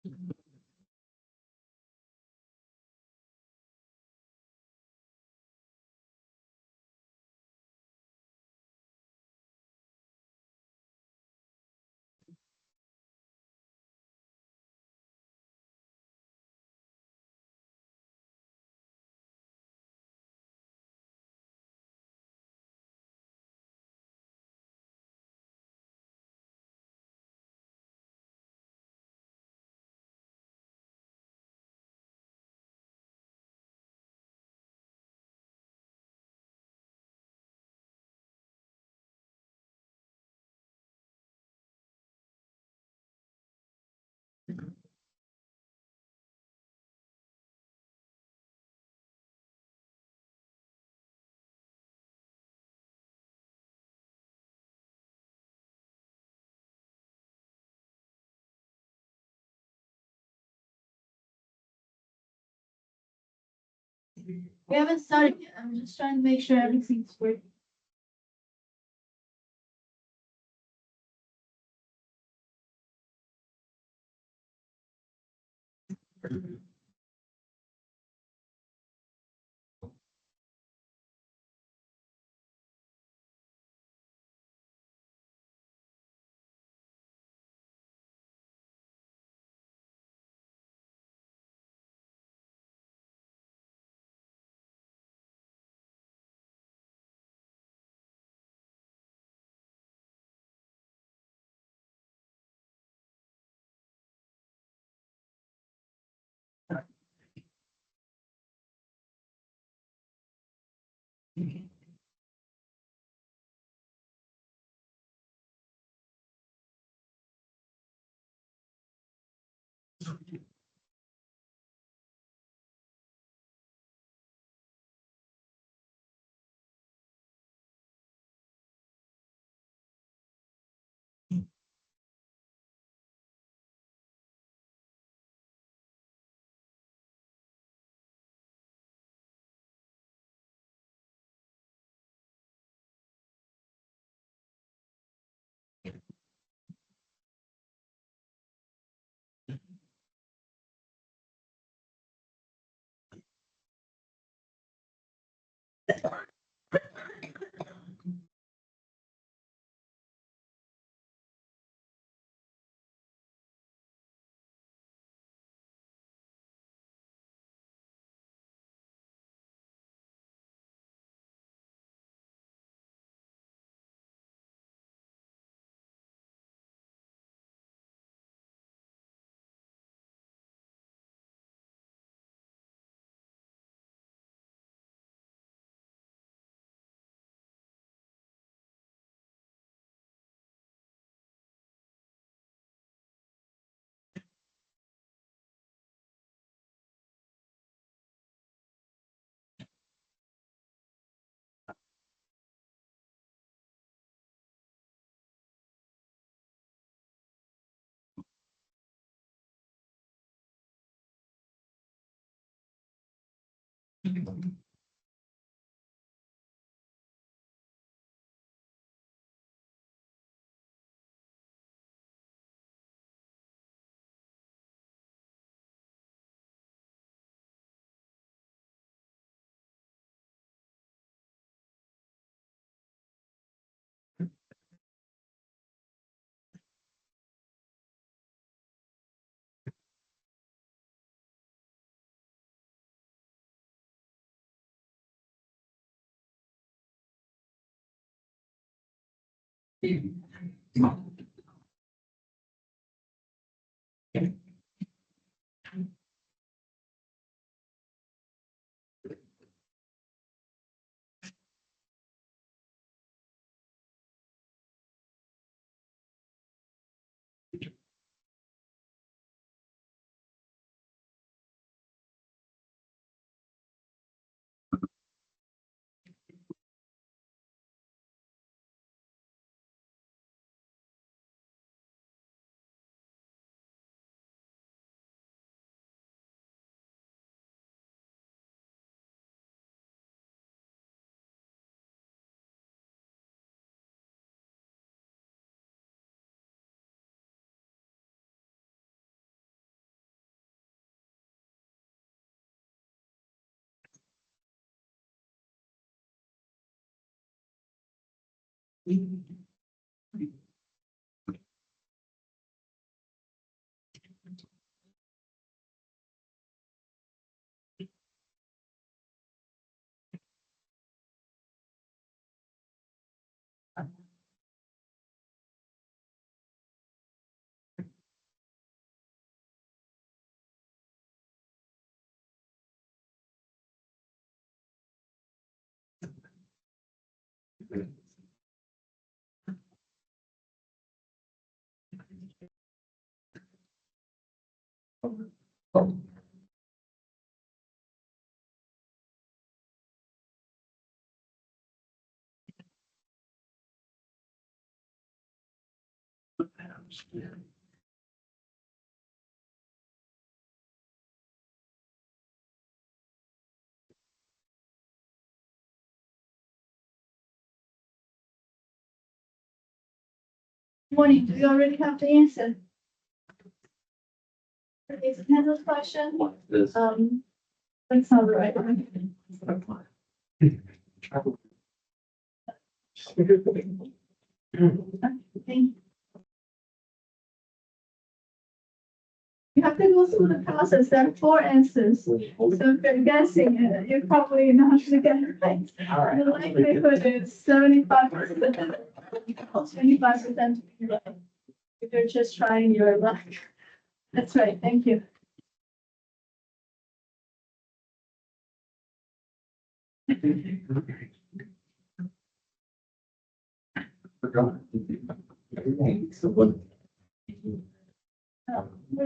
We haven't started yet. I'm just trying to make sure everything's working. Morning, do you already have the answer? Is Kendall's question? This. That's not the right one. Thank you. You have to go through the process. There are 4 answers. So if you're guessing it, you're probably not going to get it right. The likelihood is 75%. 25% to be right. If you're just trying your luck. That's right. Thank you. We've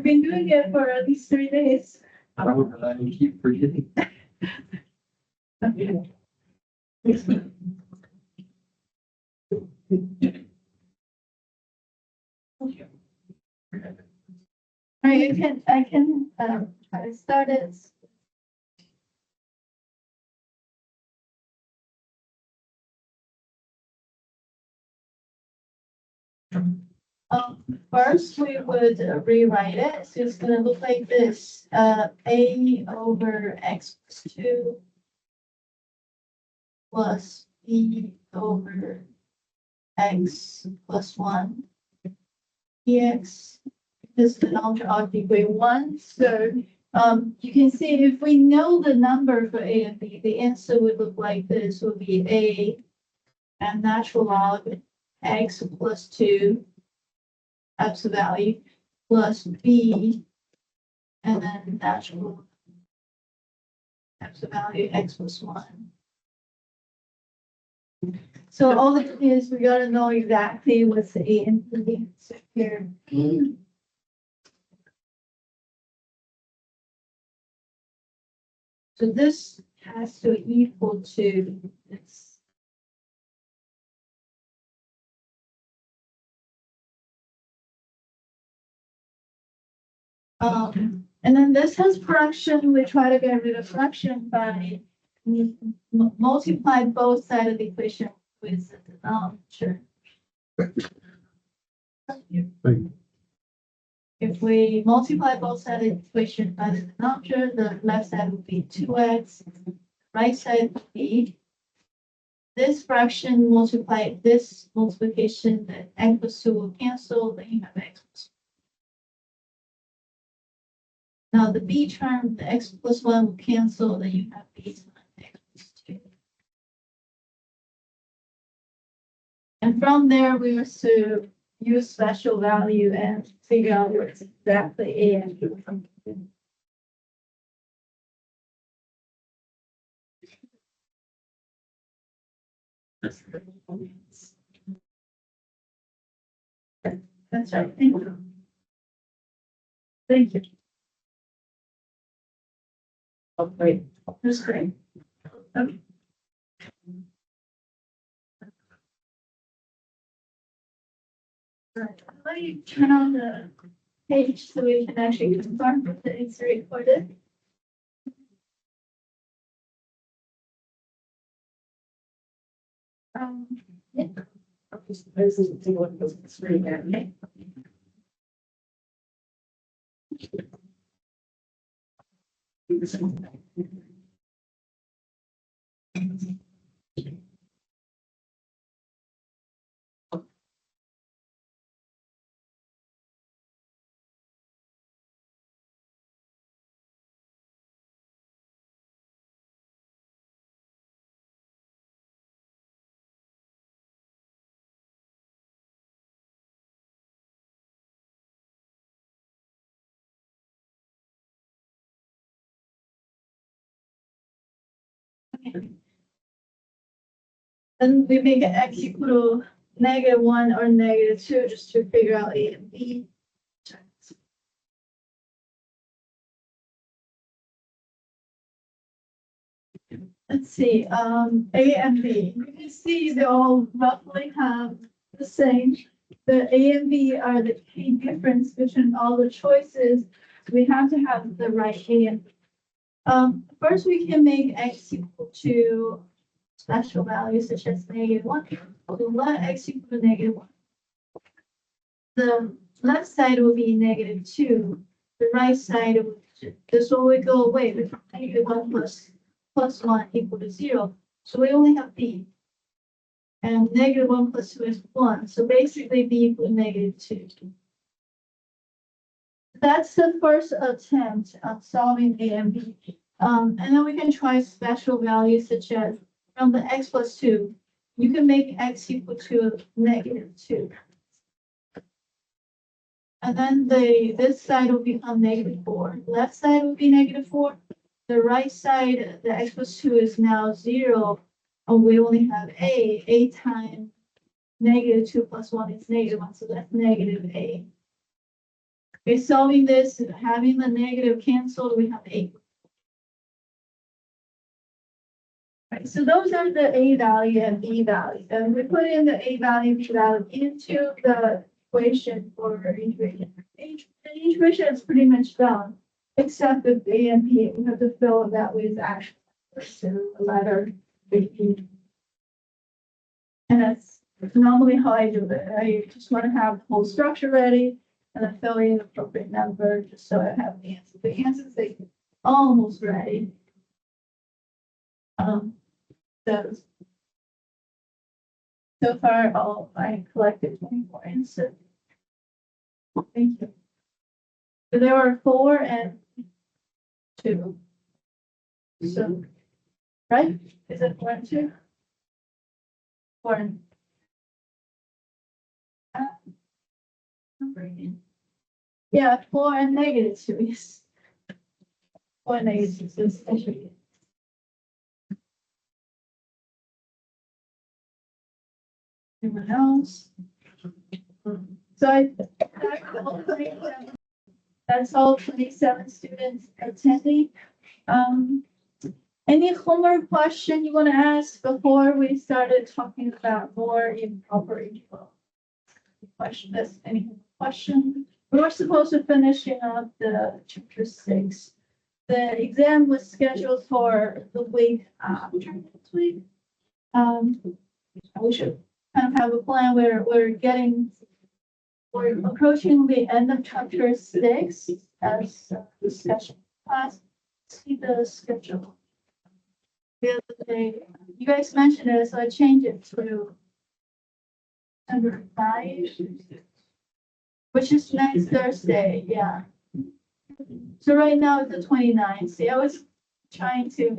been doing it for at least 3 days. I keep forgetting. Okay. I can try to start it. First, we would rewrite it. So it's going to look like this: a over x plus 2 plus b over x plus 1 dx. This denominator ought to equal 1. So you can see if we know the number for a and b, the answer would look like this: would be a and natural log x plus 2 absolute value plus b and then natural absolute value x plus 1. So all it is, we gotta know exactly what's the a and b. So here. So this has to equal to this. And then this has fraction. We try to get rid of fraction by multiply both sides of the equation with the denominator. If we multiply both sides of the equation by the denominator, the left side would be 2x, right side would be this fraction multiplied this multiplication, the x plus 2 will cancel, then you have x plus 1. Now the b term, the x plus 1 will cancel, then you have b times x plus 2. And from there, we were to use special value and figure out what's exactly a and b. That's right. Thank you. Thank you. Oh, great. That's great. Okay. Let me turn on the page so we can actually confirm that it's recorded. Yeah. This is what goes screen there. Okay. Then we make x equal to -1 or -2 just to figure out a and b. Let's see, A and B. You can see they all roughly have the same. The A and B are the key difference between all the choices. We have to have the right A and B. First we can make x equal to special values such as -1. We'll let x equal to -1. The left side will be -2. The right side will, this one will go away with -1 plus 1 equal to 0. So we only have b. And -1 plus 2 is 1. So basically b equals -2. That's the first attempt at solving A and B. And then we can try special values such as from the x plus 2, you can make x equal to -2. And then this side will become -4. Left side will be -4. The right side, the x plus 2 is now 0. And we only have a. A times -2 plus 1 is -1. So that's -a. Okay, solving this, having the negative canceled, we have a. Right, so those are the a value and b value. And we put in the a value, b value into the equation for integration. The integration is pretty much done, except with a and b, we have to fill that with actual letter b. And that's normally how I do it. I just want to have the whole structure ready and then fill in the appropriate number just so I have the answer. The answers are almost ready. So far, I collected 24 answers. Thank you. So there were 4 and 2. So, right? Is it 4 and 2? 4 and. Yeah, 4 and -2 is 4 and -2 is actually. Anyone else? So that's all 27 students attending. Any homework question you want to ask before we started talking about more improper integral? Any question? We were supposed to finishing up the chapter 6. The exam was scheduled for the week after next week. We should kind of have a plan where we're approaching the end of chapter 6 as a discussion class. See the schedule. The other day, you guys mentioned it, so I changed it to September 5, which is next Thursday. Yeah. So right now it's the 29th. See, I was trying to.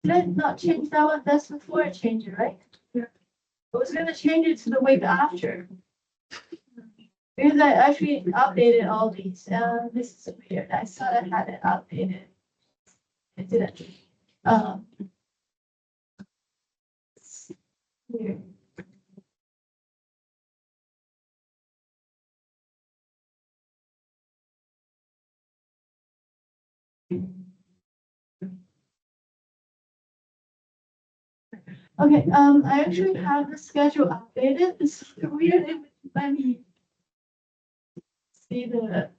Did I not change that one? That's before I changed it, right? Yeah. I was gonna change it to the week after. Because I actually updated all these. This is weird. I thought I had it updated. I didn't. Weird. Okay, I actually have the schedule updated. This is weird. Let me see the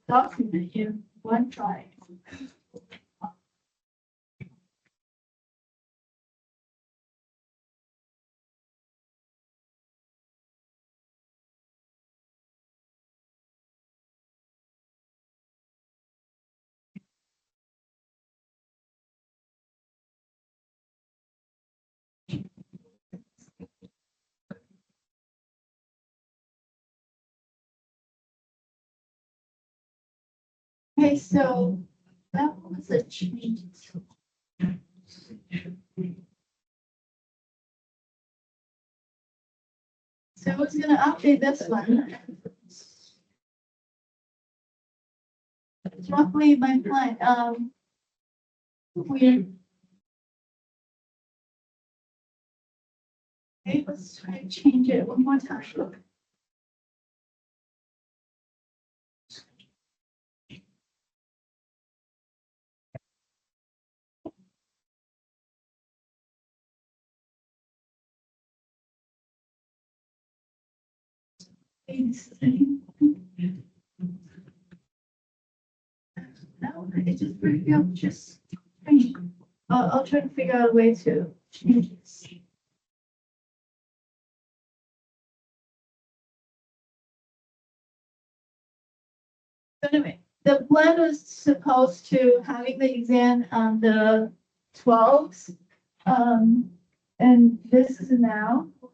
document in OneDrive. Okay, so that was a change. So I was gonna update this one. It's roughly my plan. Okay, let's try to change it one more time. No, it just bring up just. I'll try to figure out a way to change this. So anyway, the plan was supposed to having the exam on the 12th. And this is now, I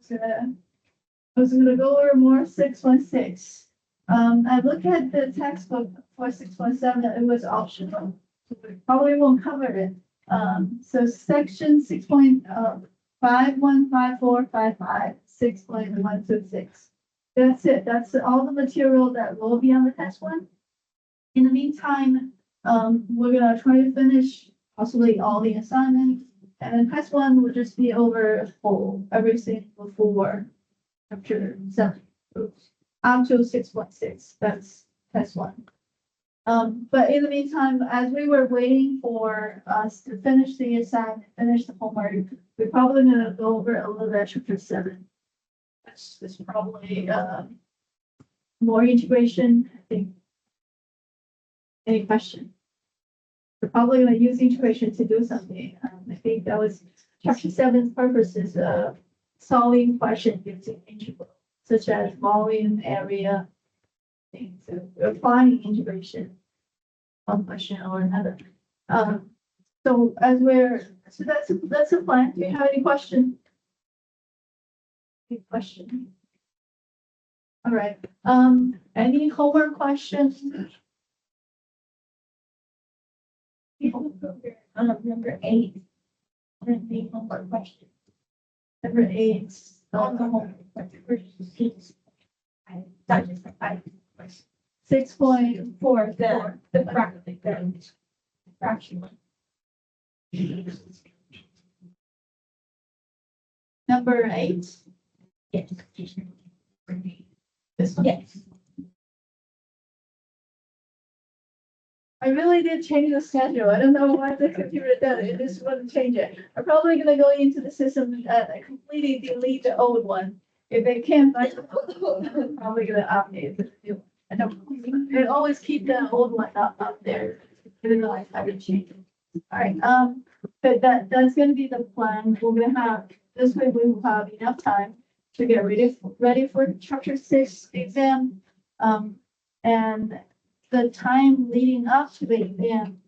was gonna go over more 6.6. I looked at the textbook for 6.7, it was optional. So we probably won't cover it. So section 6.515455, 6.126. That's it. That's all the material that will be on the test one. In the meantime, we're gonna try to finish possibly all the assignments. And then test one will just be over everything before chapter 7. Up to 6.6. That's test one. But in the meantime, as we were waiting for us to finish the assignment, finish the homework, we're probably gonna go over a little bit chapter 7. That's probably more integration, I think. Any question? We're probably gonna use integration to do something. I think that was chapter 7's purpose is solving questions using integral, such as volume, area, things. So applying integration, one question or another. So that's a plan. Do you have any question? Any question? All right. Any homework questions? Number 8. The homework question. Number 8 on the homework. 6.4, the fraction. Number 8. Yes. This one? Yes. I really did change the schedule. I don't know why the computer did it. It just wouldn't change it. I'm probably gonna go into the system and completely delete the old one. If they can't find the old one, I'm probably gonna update the new one. I don't always keep the old one up there, even though I haven't changed it. All right, but that's gonna be the plan. We're gonna have, this way we will have enough time to get ready for chapter 6 exam. And the time leading up to the exam.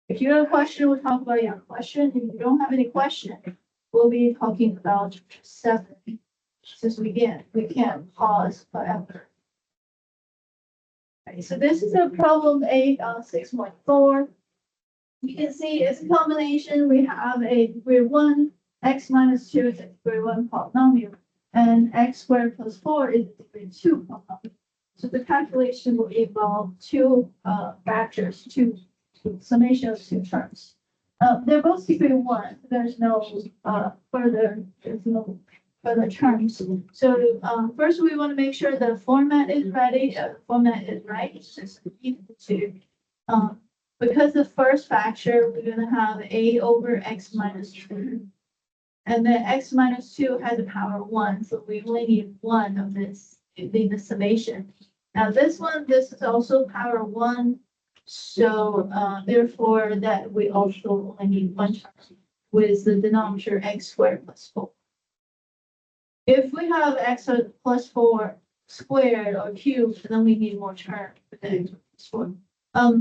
If you have a question, we'll talk about your question. If you don't have any question, we'll be talking about chapter 7. Since we can't pause forever. Okay, so this is a problem 8 on 6.4. You can see it's a combination. We have a degree 1, x minus 2 is a degree 1 polynomial, and x squared plus 4 is a degree 2 polynomial. So the calculation will involve two factors, two summation of two terms. They're both degree 1. There's no further terms. So first we want to make sure the format is ready. Format is right. It's just equal to. Because the first factor we're going to have a over x minus 2, and then x minus 2 has a power 1. So we only need one of this in the summation. Now this is also power 1. So therefore that we also only need one term with the denominator x squared plus 4. If we have x plus 4 squared or cubed, then we need more terms with the x plus 4.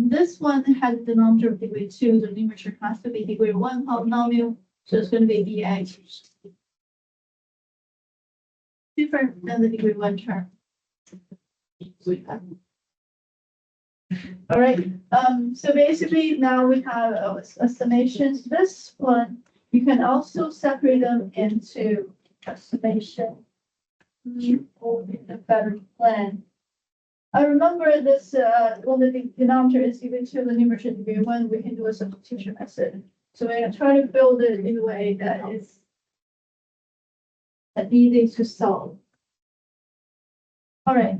This one has a denominator of degree 2. The numerator has to be degree 1 polynomial. So it's going to be dx. Different than the degree 1 term. All right. So basically now we have a summation. This one, you can also separate them into a summation or a better plan. I remember this, when the denominator is equal to the numerator degree 1, we can do a substitution method. So we're going to try to build it in a way that is easy to solve. All right,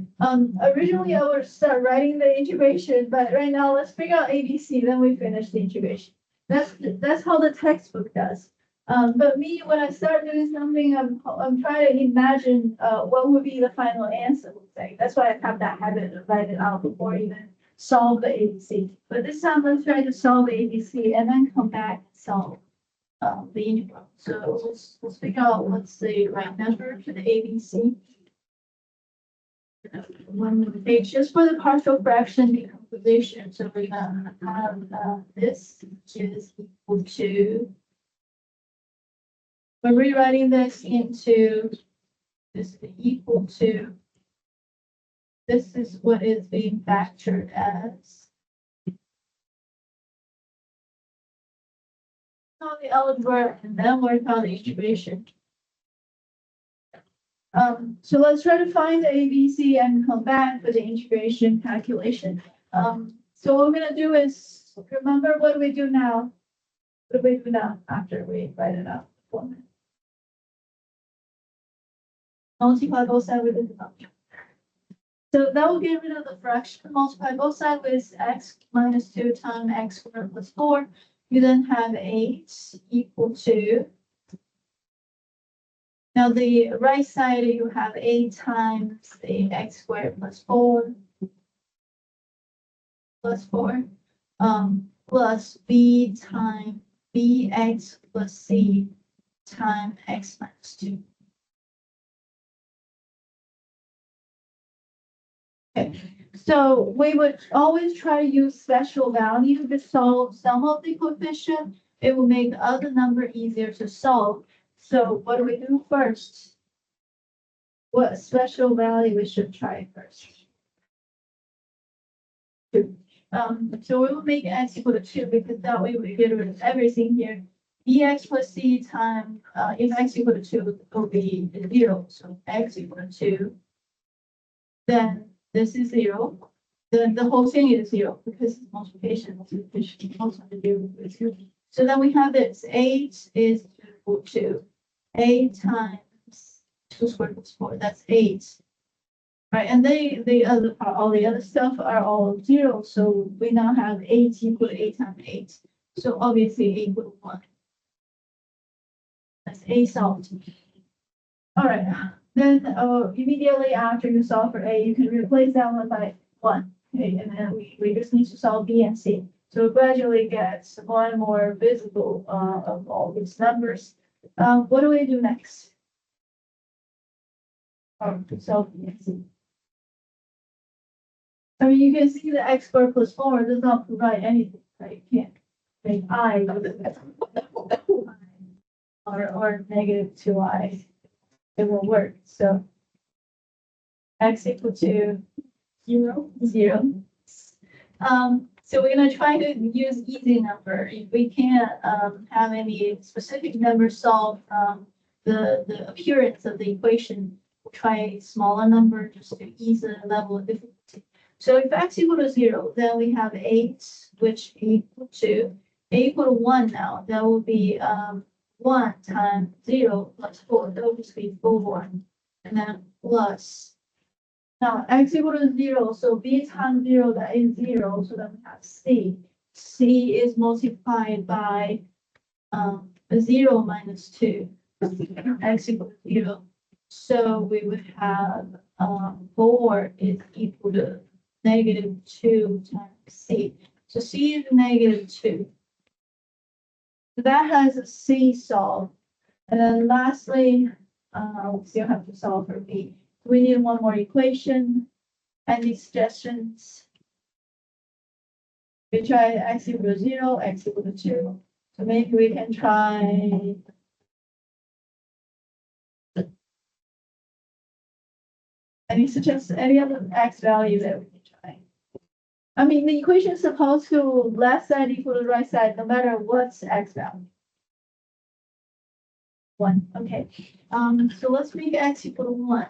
originally I would start writing the integration, but right now let's figure out ABC, then we finish the integration. That's how the textbook does. But me, when I start doing something, I'm trying to imagine, what would be the final answer, would say. That's why I have that habit of writing it out before even solve the ABC. But this time, let's try to solve the ABC and then come back and solve, the integral. So let's figure out what's the right number for the ABC. One page just for the partial fraction decomposition. So we're gonna have, this, which is equal to. We're rewriting this into this is equal to. This is what is being factored as. On the algebra and then work on the integration. So let's try to find the ABC and come back for the integration calculation. So what we're gonna do is, remember what do we do now? What do we do now after we write it out? Multiply both sides with the denominator. So that will get rid of the fraction. Multiply both sides with x minus 2 times x squared plus 4. You then have 8 equal to. Now the right side, you have 8 times the x squared plus 4 plus b times bx plus c times x minus 2. Okay, so we would always try to use special value to solve some of the coefficient. It will make the other number easier to solve. So what do we do first? What special value we should try first? 2. So we will make x equal to 2 because that way we get rid of everything here. Bx plus c times, if x equal to 2, it will be 0. So x equal to 2. Then this is 0. The whole thing is 0 because it's multiplication. So then we have this 8 is equal to 8 times 2 squared plus 4. That's 8. Right, and all the other stuff are all 0. So we now have 8 equal to 8 times 8. So obviously 8 equal to 1. That's A solved. All right. Then immediately after you solve for A, you can replace that one by 1. Okay, and then we just need to solve B and C. So it gradually gets more and more visible of all these numbers. What do we do next? Solve B and C. I mean, you can see the x squared plus 4 does not provide anything, right? You can't make I or negative 2i. It won't work. So x equal to 0. So we're gonna try to use easy number. If we can't have any specific number solved from the appearance of the equation, we'll try a smaller number just to ease the level of difficulty. So if x equal to 0, then we have 8, which equal to a equal to 1 now. That will be 1 times 0 plus 4. That will just be 4. And then plus. Now x equal to 0, so b times 0, that is 0. So then we have c. C is multiplied by 0 minus 2. X equal to 0. So we would have 4 is equal to negative 2 times c. So c is negative 2. So that has a c solved. And then lastly, we still have to solve for b. We need one more equation. Any suggestions? We try x equal to 0, x equal to 2. So maybe we can try. Any suggestions? Any other x value that we can try? I mean, the equation is supposed to left side equal to right side, no matter what's x value. 1. Okay. So let's make x equal to 1.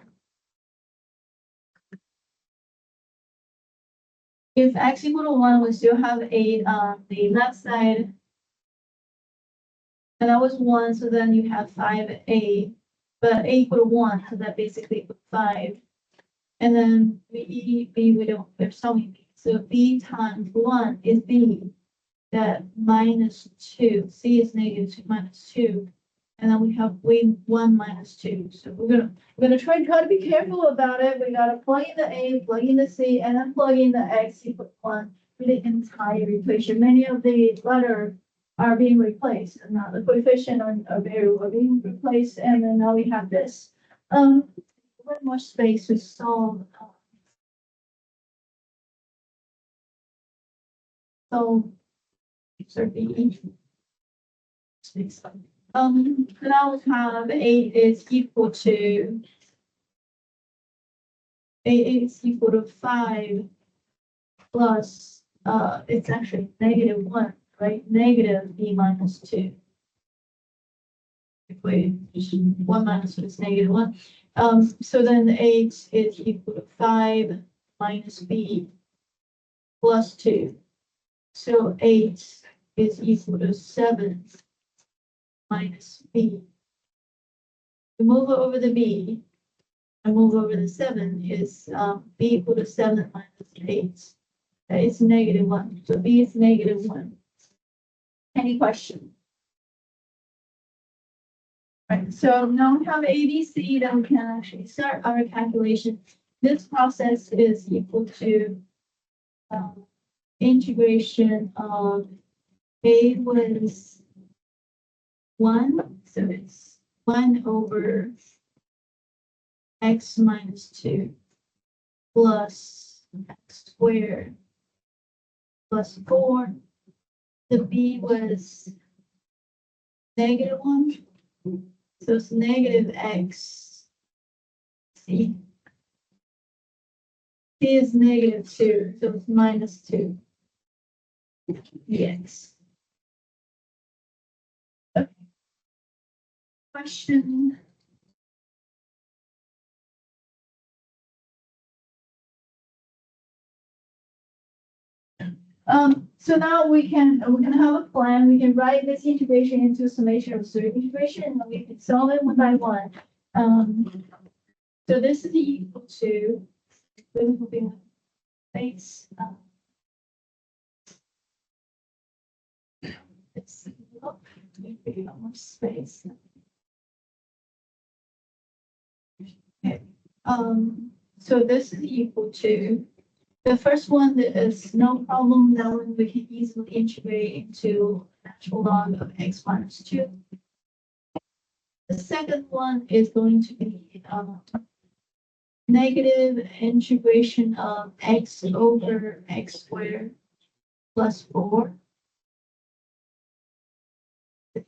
If x equal to 1, we still have 8 on the left side. And that was 1, so then you have 5a but a equal to 1, so that basically equals 5. And then b, we don't, we're solving b. So b times 1 is b, that minus 2. C is negative 2 minus 2. And then we have 1 minus 2. So we're gonna try to be careful about it. We gotta plug in the a, plug in the c, and then plug in the x equal to 1 for the entire equation. Many of the letters are being replaced, and not the coefficient or variable are being replaced, and then now we have this. One more space to solve. So, B. Space. Now we have 8 is equal to 5 plus, it's actually negative 1, right? Negative b minus 2. If we just 1 minus 2 is negative 1. So then 8 is equal to 5 minus b plus 2. So 8 is equal to 7 minus b. We move over the b and move over the 7 is b equal to 7 minus 8. That is negative 1. So b is negative 1. Any question? Right, so now we have ABC, then we can actually start our calculation. This process is equal to integration of a was 1, so it's 1 over x minus 2 plus x squared plus 4. The b was negative 1. So it's negative x. C is negative 2, so it's minus 2 dx. Okay. Question. So now we can have a plan. We can write this integration into a summation of zero integration, and we can solve it one by one. So this is equal to, we're moving base. Let's look, maybe more space. Okay. So this is equal to. The first one is no problem. That one we can easily integrate into natural log of x minus 2. The second one is going to be negative integration of x over x squared plus 4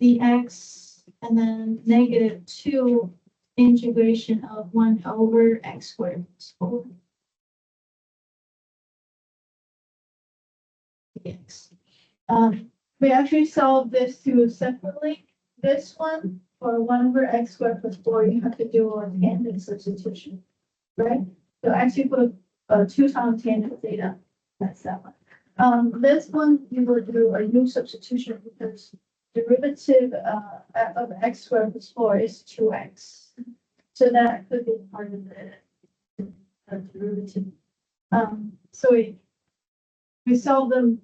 dx, and then negative 2 integration of 1 over x squared plus 4. Dx. We actually solved this two separately. This one, for 1 over x squared plus 4, you have to do a tangent substitution, right? So actually put 2 times tangent theta. That's that one. This one, you will do a new substitution because derivative of x squared plus 4 is 2x. So that could be part of the derivative. So we solve them.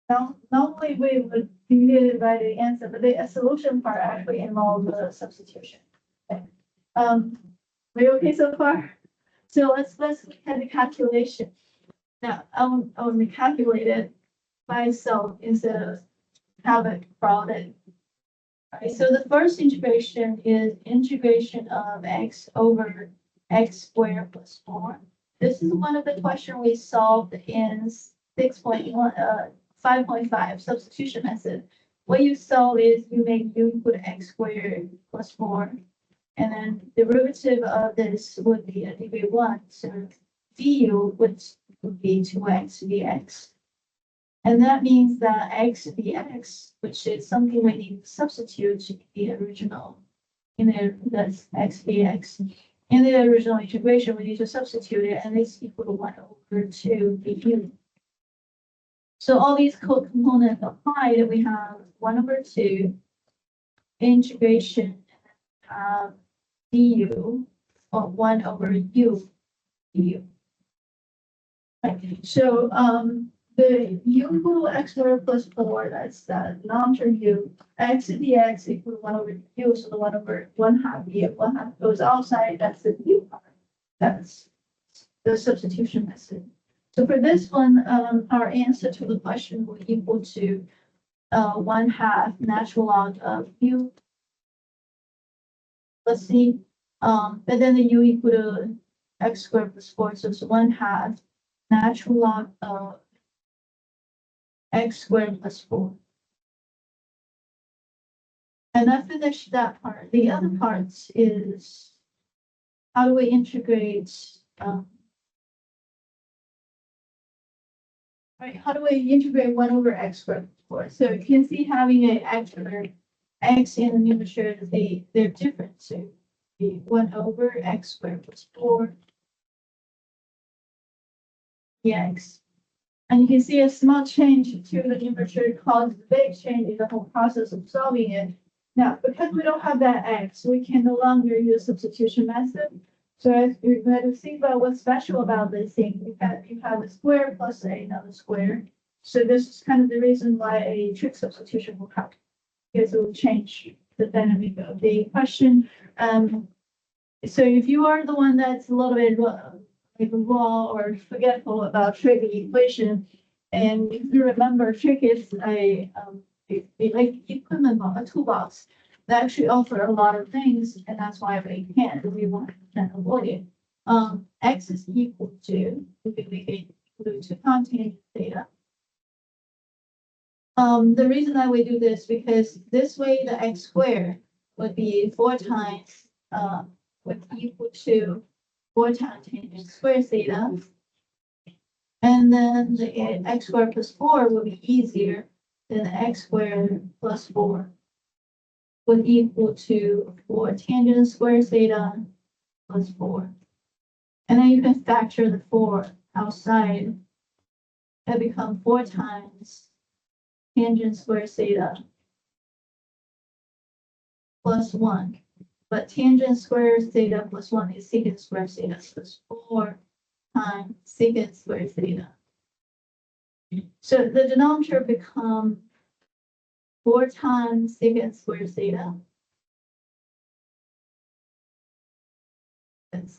Now, normally we would immediately write the answer, but the solution part actually involves the substitution. Okay. We okay so far? So let's look at the calculation. Now, I'll calculate it by itself instead of have it plotted. Right, so the first integration is integration of x over x squared plus 4. This is one of the questions we solved in 5.5 substitution method. What you solve is you put x squared plus 4, and then derivative of this would be a degree 1. So du would be 2x dx. And that means that x dx, which is something we need to substitute to the original, that's x dx. In the original integration, we need to substitute it, and it's equal to 1 over 2 du. So all these components applied, we have 1 over 2 integration du or 1 over u du. Right, so the u equal to x squared plus 4, that's that denominator u, x dx equal to 1 over u, so the 1 over 1/2 u, 1/2 goes outside, that's the u part. That's the substitution method. So for this one, our answer to the question will equal to 1/2 natural log of u. Let's see, but then the u equal to x squared plus 4, so it's 1/2 natural log of x squared plus 4. And I finished that part. The other parts is how do we integrate, right, how do we integrate 1 over x squared plus 4? So you can see having an x or x in the numerator, they're different. So the 1 over x squared plus 4 dx. And you can see a small change to the numerator causes a big change in the whole process of solving it. Now, because we don't have that x, we can no longer use substitution method. So as you're going to think about what's special about this thing, you have a square plus another square. So this is kind of the reason why a trig substitution will help, because it will change the dynamic of the question. So if you are the one that's a little bit like raw or forgetful about trig equation, and if you remember, trig is a like equipment box, a toolbox that actually offer a lot of things, and that's why we can't, we want to avoid it. X is equal to, we can to tangent theta. The reason that we do this, because this way the x squared would be 4 times, would equal to 4 times tangent square theta. And then the x squared plus 4 will be easier than x squared plus 4 would equal to 4 tangent square theta plus 4. And then you can factor the 4 outside. That becomes 4 times tangent square theta plus 1. But tangent square theta plus 1 is secant square theta plus 4 times secant square theta. So the denominator becomes 4 times secant square theta.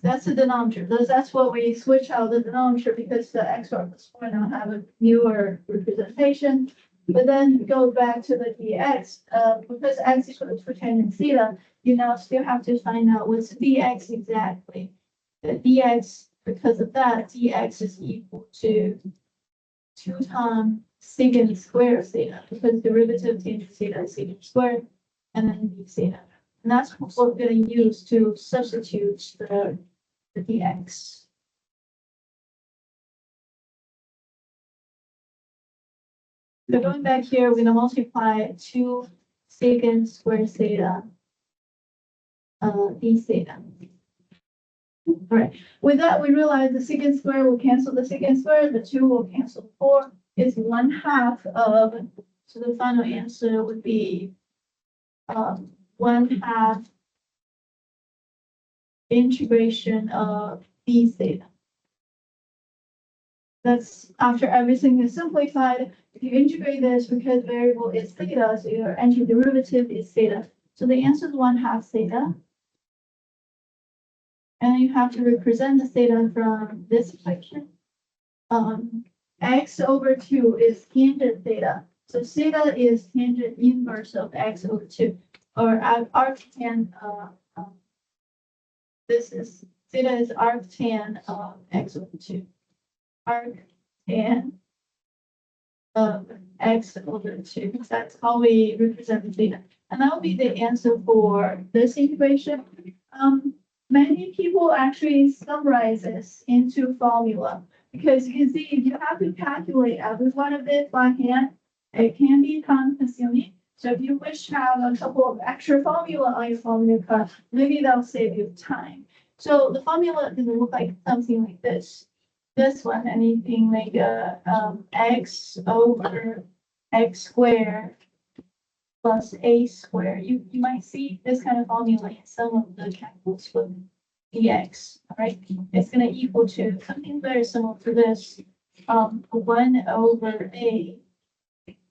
That's the denominator. That's what we switch out the denominator because the x squared plus 4 now have a newer representation. But then go back to the dx, because x equal to tangent theta, you now still have to find out what's dx exactly. The dx, because of that, dx is equal to 2 times secant square theta, because derivative of tangent theta is secant squared, and then d theta. And that's what we're going to use to substitute the dx. So going back here, we're going to multiply 2 secant square theta d theta. All right. With that, we realize the secant square will cancel the secant square. The 2 will cancel 4. It's 1/2 of. So the final answer would be 1/2 integration of d theta. That's after everything is simplified. If you integrate this, because variable is theta, so your antiderivative is theta. So the answer is 1/2 theta. And then you have to represent the theta from this equation. X over 2 is tangent theta. So theta is tangent inverse of x over 2. Or arctan, this is theta is arctan of x over 2. Arctan of x over 2. That's how we represent the theta. And that will be the answer for this equation. Many people actually summarize this into formula because you can see if you have to calculate every one of it by hand, it can be time consuming. So if you wish to have a couple of extra formula on your formula card, maybe that'll save you time. So the formula is look like something like this. This one, anything like x over x squared plus a squared. You might see this kind of formula in some of the calculus with dx, all right? It's gonna equal to something very similar to this, 1 over a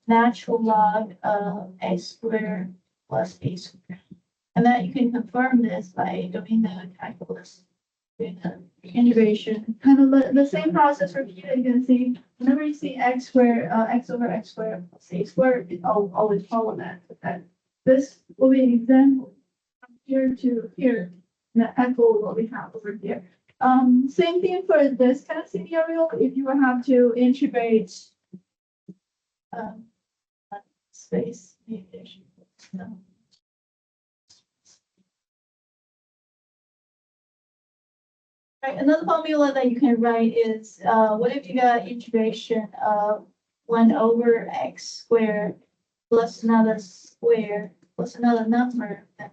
natural log of x squared plus a squared. And then you can confirm this by doing the calculus. Doing the integration, kind of the same process repeated. You can see whenever you see x squared, x over x squared plus a squared, it always follow that. Okay. This will be an example from here to here, and echo what we have over here. Same thing for this kind of scenario. If you have to integrate space. Right, another formula that you can write is, what if you got integration of 1 over x squared plus another square plus another number, then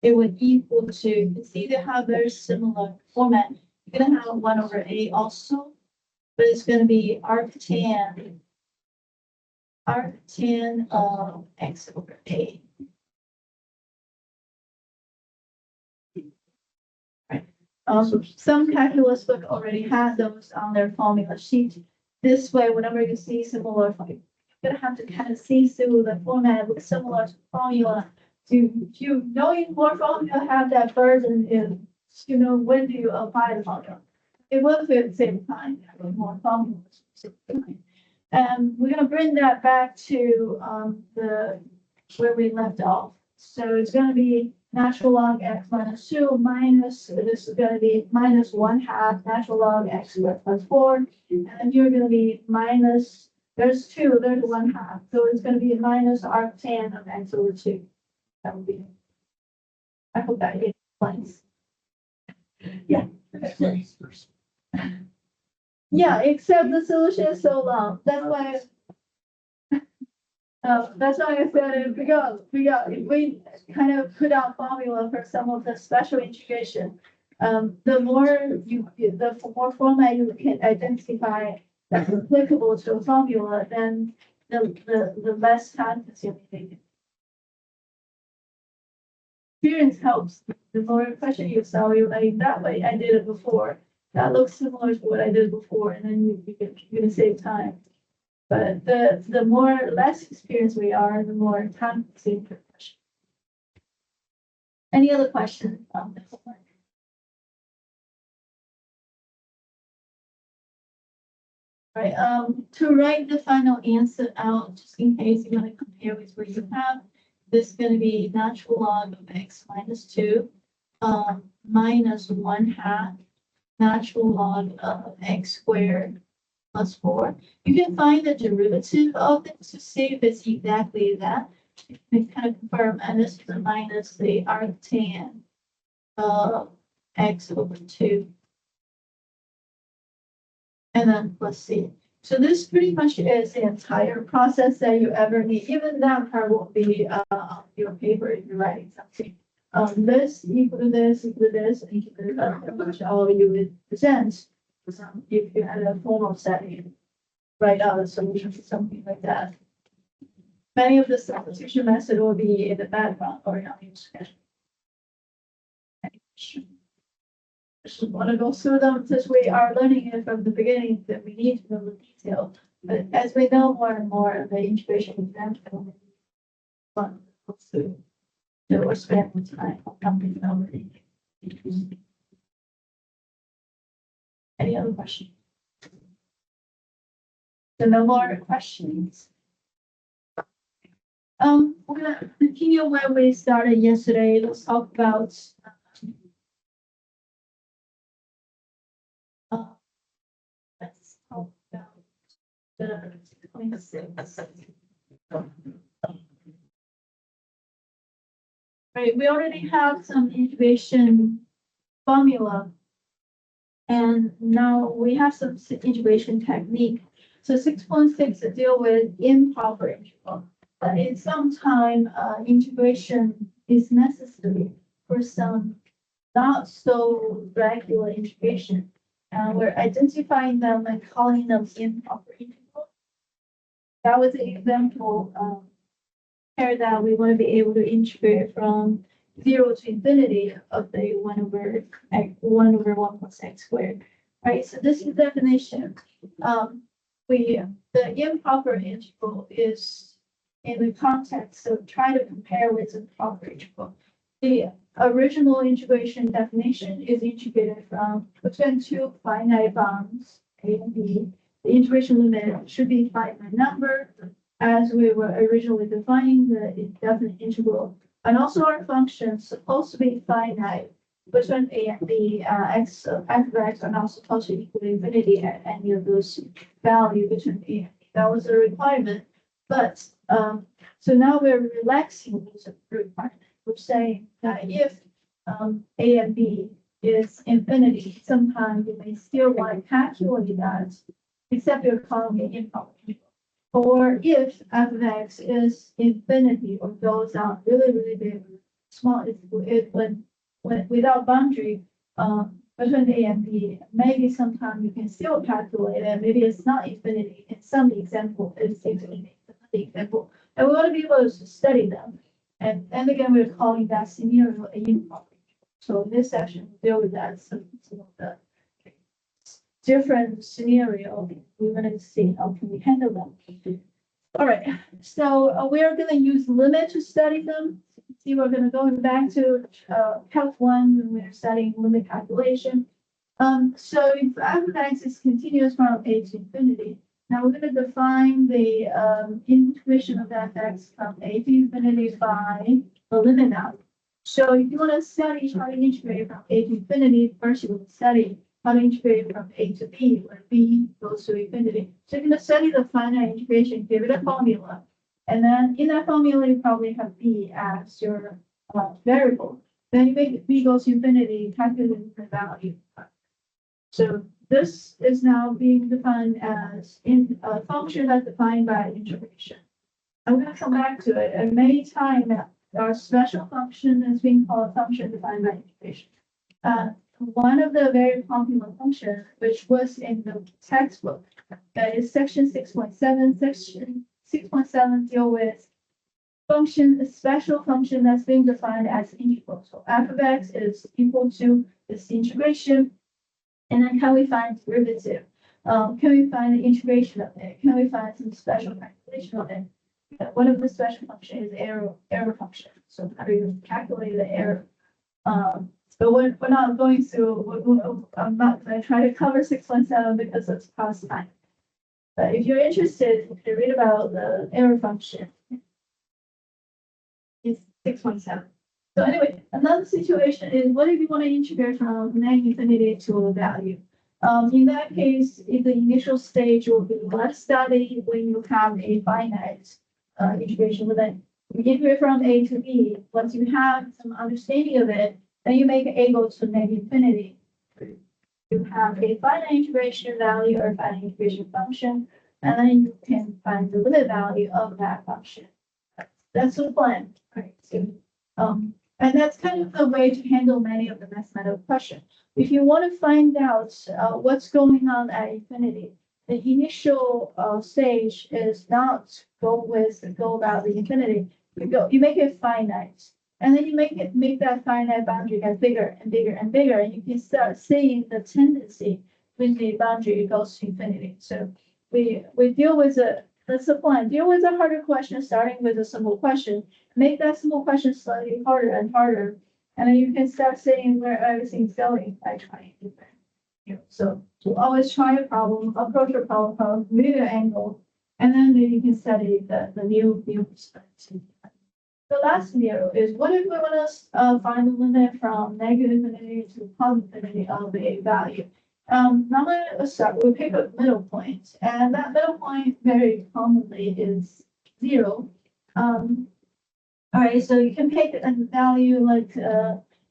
it would equal to, you can see they have very similar format. You're gonna have 1 over a also, but it's gonna be arctan of x over a. Some calculus book already has those on their formula sheet. This way, whenever you see similar, you're gonna have to kind of see through the format with similar formula. To knowing what formula have that burden is, when do you apply the formula? It will be at the same time, more formulas. And we're gonna bring that back to where we left off. So it's gonna be natural log x minus 2 minus, this is gonna be minus 1/2 natural log x squared plus 4. And you're gonna be minus, there's 2, there's 1/2. So it's gonna be minus arctan of x over 2. That would be, I hope that explains. Yeah. Yeah, except the solution is so long. That's why I said if we kind of put out formula for some of the special integration, the more format you can identify that's applicable to a formula, then the less time consuming. Experience helps. The more question you solve, you're like, that way I did it before. That looks similar to what I did before, and then you're gonna save time. But the less experienced we are, the more time consuming per question. Any other questions on this one? Right, to write the final answer out, just in case you want to compare with what you have, this is going to be natural log of x minus 2, minus 1/2 natural log of x squared plus 4. You can find the derivative of this to see if it's exactly that. You can kind of confirm, and this is a minus the arctan of x over 2. And then plus c. So this pretty much is the entire process that you ever need. Even that part won't be on your paper if you're writing something. This equal to this, equal to this, and equal to that, which all you would present if you had a formal setting, write out a solution for something like that. Many of the substitution method will be in the background or on your schedule. Just want to go through them since we are learning it from the beginning that we need to know the detail. But as we know more and more, the integration example fun to or spend more time on something already. Any other questions? So no more questions. We're gonna continue where we started yesterday. Let's talk about let's talk about the 26. Right, we already have some integration formula. And now we have some integration technique. So 6.6 deal with improper integral. But in some time, integration is necessary for some not so regular integration. And we're identifying them and calling them improper integral. That was the example compare that, we want to be able to integrate from 0 to infinity of the 1 plus x squared. Right, so this is the definition. The improper integral is in the context of trying to compare with the proper integral. The original integration definition is integrated from between two finite bounds, a and b. The integration limit should be a finite number, as we were originally defining the indefinite integral. And also our function is supposed to be finite between a and b, f of x are not supposed to equal infinity at any of those values between a and b. That was a requirement. But so now we're relaxing those requirements. We're saying that if a and b is infinity, sometimes you may still want to calculate that, except you're calling it improper integral. Or if f of x is infinity or goes out really, really big, small, when without boundary between a and b, maybe sometimes you can still calculate it. Maybe it's not infinity. In some example, it's infinity. The example, and we want to be able to study them. And again, we're calling that scenario a improper. So in this section, we'll deal with that some of the different scenario we want to see how can we handle them. All right, so we're going to use limit to study them. See, we're going to go back to Calc 1 when we're studying limit calculation. So if f of x is continuous from a to infinity, now we're going to define the integration of f(x) from a to infinity by the limit now. So if you want to study how to integrate from a to infinity, first you will study how to integrate from a to b, where b goes to infinity. So you're going to study the finite integration, give it a formula. And then in that formula, you probably have b as your variable. Then you make b goes to infinity, calculate the value. So this is now being defined as in a function that's defined by integration. I'm going to come back to it. And many times our special function is being called a function defined by integration. One of the very popular functions, which was in the textbook, that is section 6.7. Section 6.7 deal with function, a special function that's being defined as integral. So f of x is equal to this integration. And then can we find derivative? Can we find the integration of it? Can we find some special calculation of it? One of the special function is error function. So how do you calculate the error? But we're not going through, I'm not going to try to cover 6.7 because it's past time. But if you're interested, you can read about the error function. It's 6.7. So anyway, another situation is what if you want to integrate from negative infinity to a value? In that case, in the initial stage will be less study when you have a finite integration with it. You integrate from a to b. Once you have some understanding of it, then you make a go to negative infinity. You have a finite integration value or finite integration function, and then you can find the limit value of that function. That's the plan, right? So, and that's kind of the way to handle many of the mathematical questions. If you want to find out what's going on at infinity, the initial stage is not go about the infinity. You make it finite, and then you make that finite boundary get bigger and bigger and bigger, and you can start seeing the tendency when the boundary goes to infinity. So we deal with that's the plan. Deal with a harder question, starting with a simple question. Make that simple question slightly harder and harder, and then you can start seeing where everything's going by trying different. So to always try a problem, approach a problem, move an angle, and then you can study the new perspective. The last scenario is what if we want to find the limit from negative infinity to positive infinity of a value? Normally, we pick a middle point, and that middle point very commonly is 0. All right, so you can pick a value like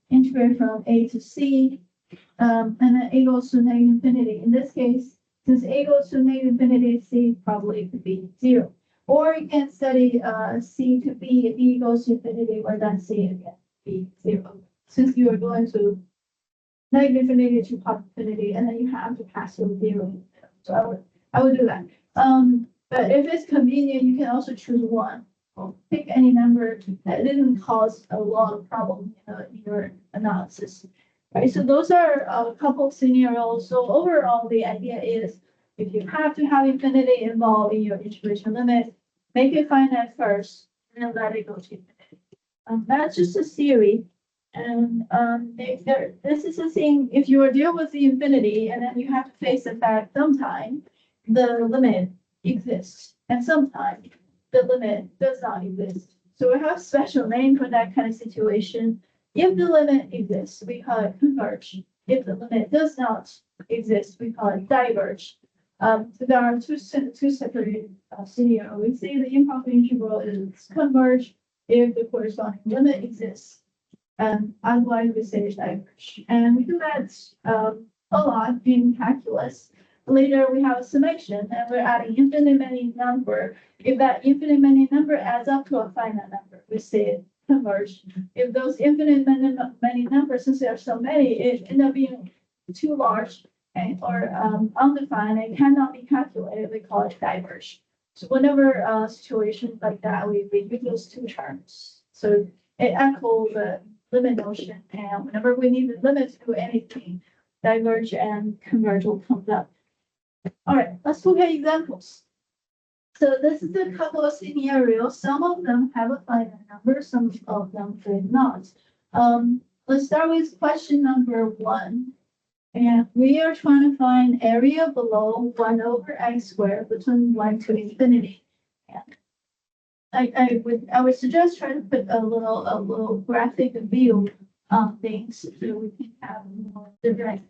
integrate from a to c, and then a goes to negative infinity. In this case, since a goes to negative infinity, c probably could be 0. Or you can study c to b, b goes to infinity, or then c again, be 0. Since you are going to negative infinity to positive infinity, and then you have to pass through 0. So I would do that. But if it's convenient, you can also choose 1 or pick any number that didn't cause a lot of problem in your analysis. Right, so those are a couple of scenarios. So overall, the idea is if you have to have infinity involved in your integration limit, make it finite first, and then let it go to infinity. That's just a theory. And this is the thing, if you are dealing with the infinity and then you have to face the fact sometime the limit exists and sometimes the limit does not exist. So we have a special name for that kind of situation. If the limit exists, we call it converge. If the limit does not exist, we call it diverge. So there are two separate scenarios. We say the improper integral is converge if the corresponding limit exists. Otherwise, we say diverge. And we do that a lot in calculus. Later, we have a summation, and we're adding infinite many number. If that infinite many number adds up to a finite number, we say it converge. If those infinite many numbers, since there are so many, it end up being too large or undefined and cannot be calculated, we call it diverge. So whenever situations like that, we use those two terms. So it echoes the limit notion, and whenever we need the limit to anything, diverge and converge will come up. All right, let's look at examples. So this is a couple of scenarios. Some of them have a finite number, some of them do not. Let's start with question number 1. And we are trying to find area below 1 over x squared between 1 to infinity. And I would suggest try to put a little graphic view on things so we can have a more direct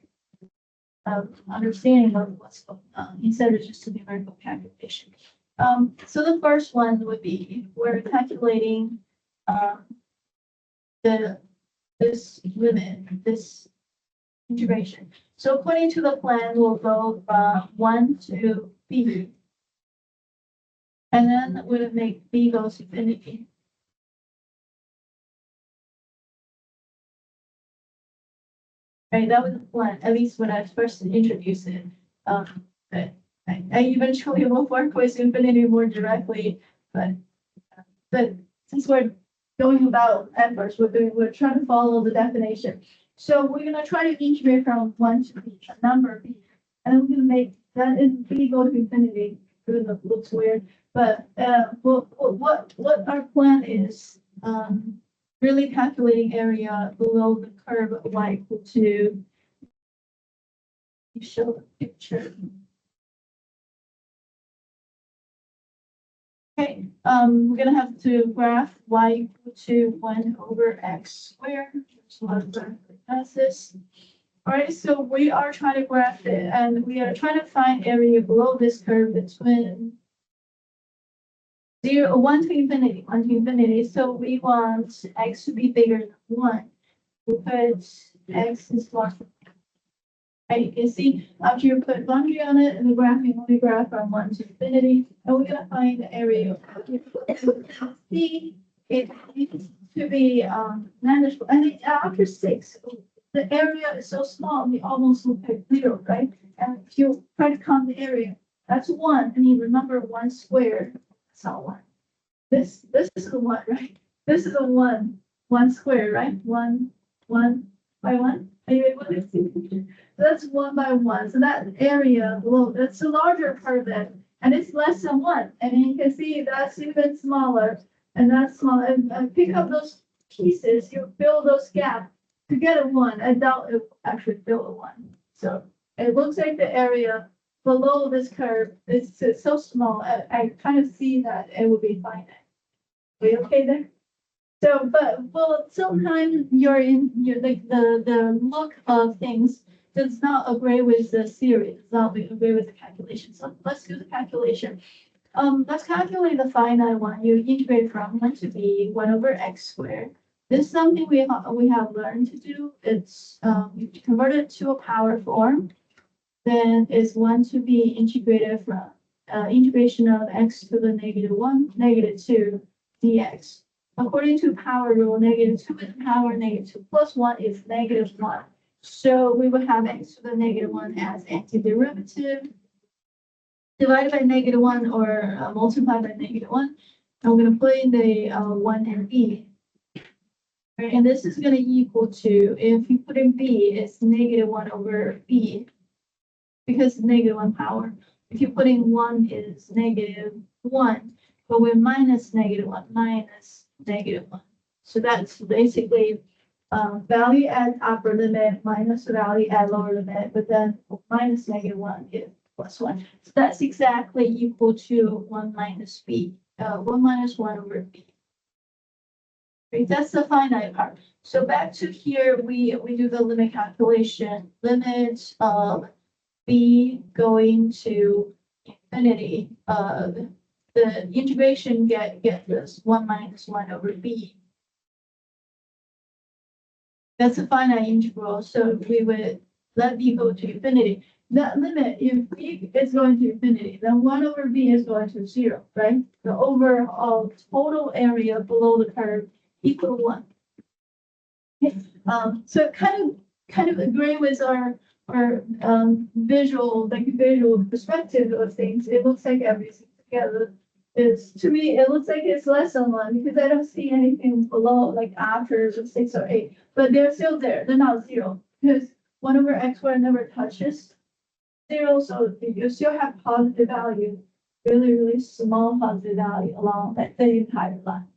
understanding of what's going on instead of just a numerical calculation. So the first one would be we're calculating this limit, this integration. So according to the plan, we'll go from 1 to b. And then we'll make b goes to infinity. Right, that was the plan, at least when I first introduced it. But I eventually will work with infinity more directly, but since we're going about at first, we're trying to follow the definition. So we're gonna try to integrate from 1 to b, a number b, and then we're gonna make that in b go to infinity. Even though it looks weird, but what our plan is, really calculating area below the curve of y equal to. You show the picture. Okay, we're gonna have to graph y equal to 1 over x squared. So I'll graph it as this. All right, so we are trying to graph it, and we are trying to find area below this curve between 1 to infinity, 1 to infinity. So we want x to be bigger than 1 because x is larger. Right, you can see after you put boundary on it, and the graphing only graph from 1 to infinity, and we're gonna find the area. See, it needs to be manageable, and after 6, the area is so small, we almost look like 0, right? And if you try to count the area, that's 1. I mean, remember 1 squared, that's not 1. This is a 1, right? This is a 1 squared, right? 1 by 1. Are you able to see the picture? So that's 1 by 1. So that area below, that's the larger part of it, and it's less than 1. And you can see that's even smaller, and that's smaller. And pick up those pieces, you fill those gaps to get a 1. I doubt it actually fill a 1. So it looks like the area below this curve is so small. I kind of see that it would be finite. Are you okay there? So, well, sometimes the look of things does not agree with the theory, does not agree with the calculation. So let's do the calculation. Let's calculate the finite one. You integrate from 1 to b, 1 over x squared. This is something we have learned to do. It's you convert it to a power form. Then is 1 to be integrated from integration of x to the -1, -2 dx. According to power rule, -2 is power, -2 plus 1 is -1. So we would have x to the -1 as antiderivative divided by -1 or multiplied by -1. I'm gonna put in the 1 and b. Right, and this is gonna equal to, if you put in b, it's -1 over b, because it's -1 power. If you put in 1, it's -1, but we're minus -1, minus -1. So that's basically value at upper limit minus value at lower limit, but then minus -1 is +1. So that's exactly equal to 1 minus b, 1 minus 1 over b. Right, that's the finite part. So back to here, we do the limit calculation. Limit of b going to infinity. The integration get this 1 minus 1 over b. That's a finite integral, so we would let b go to infinity. That limit, if b is going to infinity, then 1 over b is going to 0, right? The overall total area below the curve equal to 1. Okay, so kind of agree with our visual perspective of things. It looks like everything together is, to me, it looks like it's less than 1 because I don't see anything below, like after the 6 or 8, but they're still there. They're not 0 because 1 over x squared never touches 0, so you still have positive value, really small positive value along the entire line.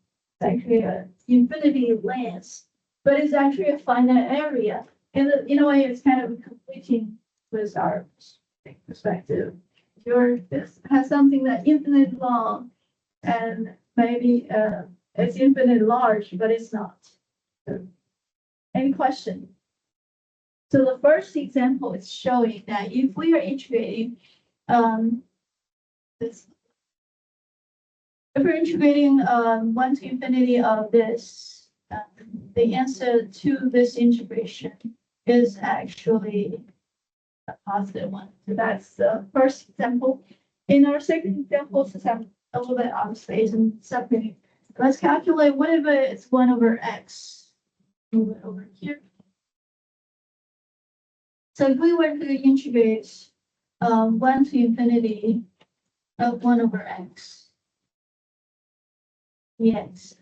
It's actually an infinity length, but it's actually a finite area. And in a way, it's kind of completing with our perspective. This has something that infinite long and maybe it's infinite large, but it's not. So, any question? So the first example is showing that if we are integrating this, if we're integrating 1 to infinity of this, the answer to this integration is actually a positive one. So that's the first example. In our second example, since I'm a little bit out of space and separating, let's calculate what if it's 1 over x. Move it over here. So if we were to integrate 1 to infinity of 1 over x dx.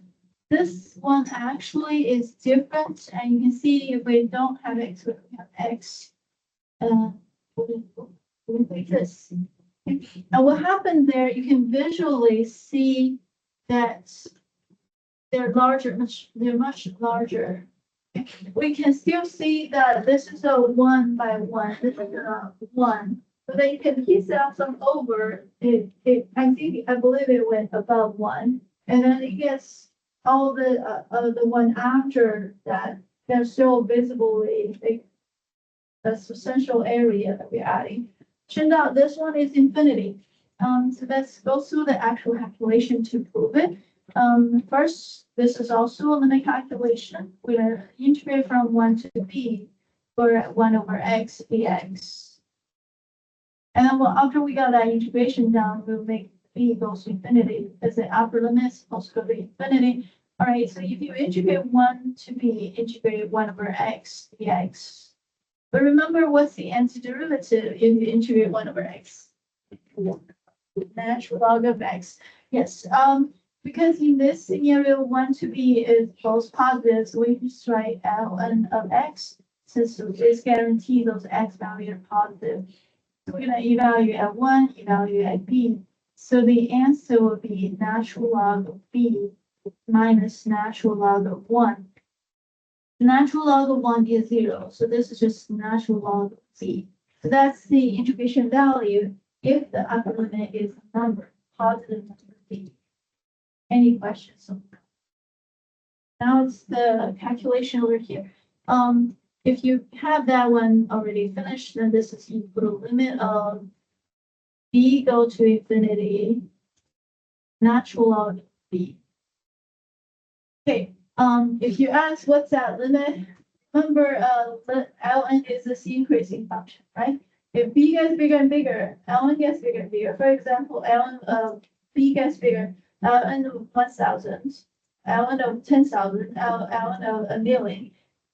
This one actually is different, and you can see if we don't have x, we have x. Like this. Now, what happened there? You can visually see that they're larger, they're much larger. We can still see that this is a 1 by 1. This is a 1, but then you can piece out some over. I believe it went above 1, and then it gets all the one after that. They're still visibly a substantial area that we're adding. Turned out this one is infinity. So let's go through the actual calculation to prove it. First, this is also a limit calculation. We're integrate from 1 to b for 1 over x dx. And then after we got that integration down, we'll make b goes to infinity because the upper limit is supposed to go to infinity. All right, so if you integrate 1 to b, integrate 1 over x dx. But remember, what's the antiderivative if you integrate 1 over x? Natural log of x. Yes, because in this scenario, 1 to b is both positive, so we just write ln of x, since this guarantee those x values are positive. So we're going to evaluate at 1, evaluate at b. So the answer will be natural log of b minus natural log of 1. Natural log of 1 is 0, so this is just natural log of b. So that's the integration value if the upper limit is a number, positive number b. Any questions? Now it's the calculation over here. If you have that one already finished, then this is equal to limit of b go to infinity, natural log of b. Okay. If you ask what's that limit, remember, ln is this increasing function, right? If b gets bigger and bigger, ln gets bigger and bigger. For example, ln of b gets bigger, ln of 1,000, ln of 10,000, ln of 1,000,000.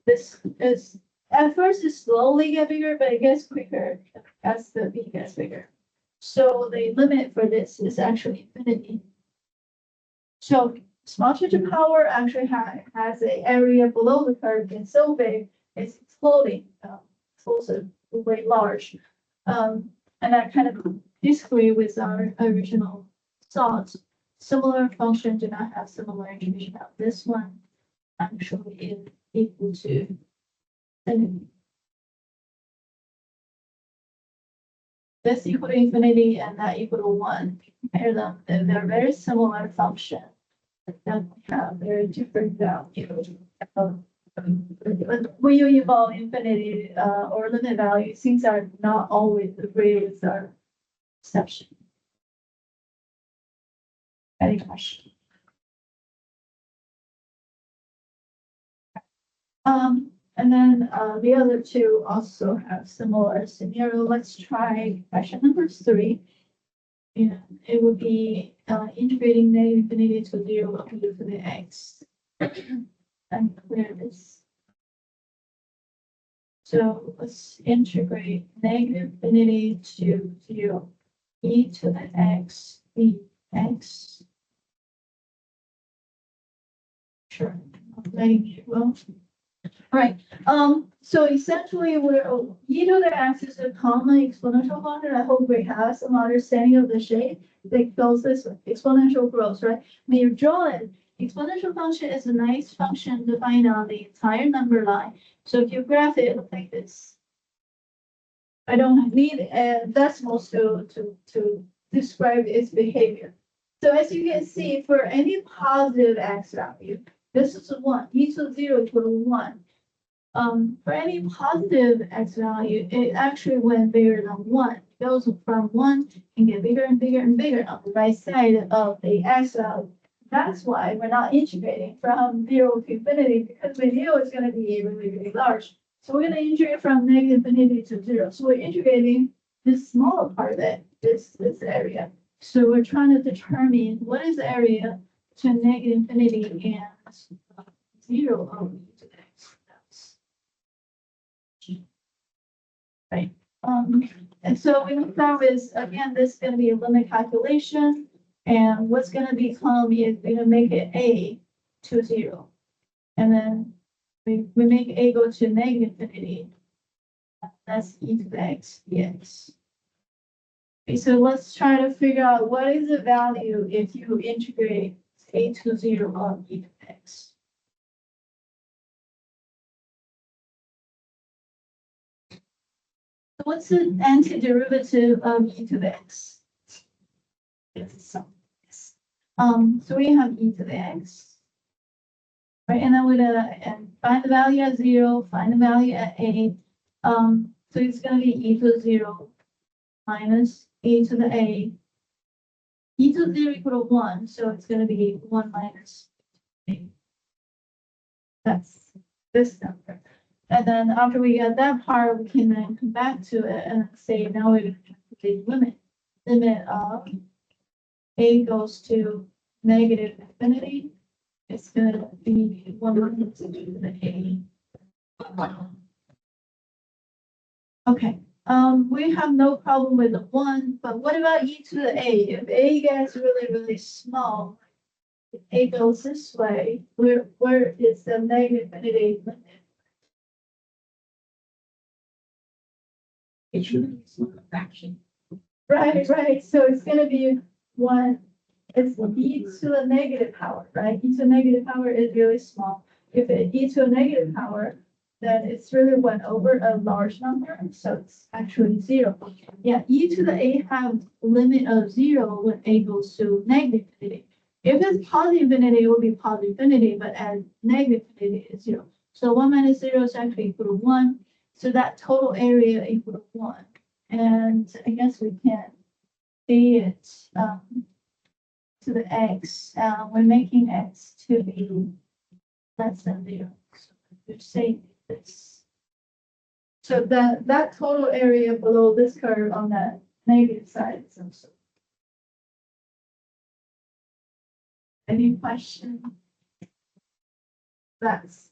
This is at first it slowly get bigger, but it gets quicker as the b gets bigger. So the limit for this is actually infinity. So small change of power actually has an area below the curve and so big, it's exploding, explosive, very large. And that kind of disagree with our original thoughts. Similar function do not have similar information about this one. Actually is equal to. And this equal to infinity and that equal to one. Compare them, they're very similar function. That have very different values. When you evolve infinity or limit value, things are not always agree with our perception. Any question? And then the other two also have similar scenario. Let's try question number 3. And it would be integrating negative infinity to 0 to the x. And clear this. So let's integrate negative infinity to 0, e to the x, dx. Sure, letting you well. Right. So essentially, we're e to the x is a common exponential function. I hope we have some understanding of the shape that goes this way. Exponential growth, right? When you draw it, exponential function is a nice function defined on the entire number line. So if you graph it, it'll like this. I don't need decimals to describe its behavior. So as you can see, for any positive x value, this is 1, e to 0 equal to 1. For any positive x value, it actually went bigger than 1. It goes from 1 and get bigger and bigger and bigger on the right side of the x value. That's why we're not integrating from 0 to infinity, because we knew it's going to be really, really large. So we're going to integrate from negative infinity to 0. So we're integrating this smaller part of it, this area. So we're trying to determine what is the area to negative infinity and 0 over e to the x. Right. And so we can start with, again, this is going to be a limit calculation. And what's going to become is we're going to make it a to 0. And then we make a go to negative infinity. That's e to the x dx. Okay, so let's try to figure out what is the value if you integrate a to 0 on e to the x. So what's the antiderivative of e to the x? So we have e to the x. Right, and then we're gonna find the value at 0, find the value at a. So it's gonna be e to 0 minus e to the a. E to 0 equal to 1, so it's gonna be 1 minus a. That's this number. And then after we get that part, we can then come back to it and say now we're gonna calculate limit of a goes to negative infinity. It's gonna be 1 minus e to the a. Okay, we have no problem with the 1, but what about e to the a? If a gets really, really small, if a goes this way, where is the negative infinity limit? It should be a fraction. Right, so it's gonna be 1, it's e to the negative power, right? E to the negative power is really small. If it e to a negative power, then it's really 1 over a large number, so it's actually 0. Yeah, e to the a have limit of 0 when a goes to negative infinity. If it's positive infinity, it will be positive infinity, but at negative infinity is 0. So 1 minus 0 is actually equal to 1. So that total area equal to 1. And I guess we can see it to the x. We're making x to be less than 0. So we're saying this. So that total area below this curve on the negative side is also. Any question? That's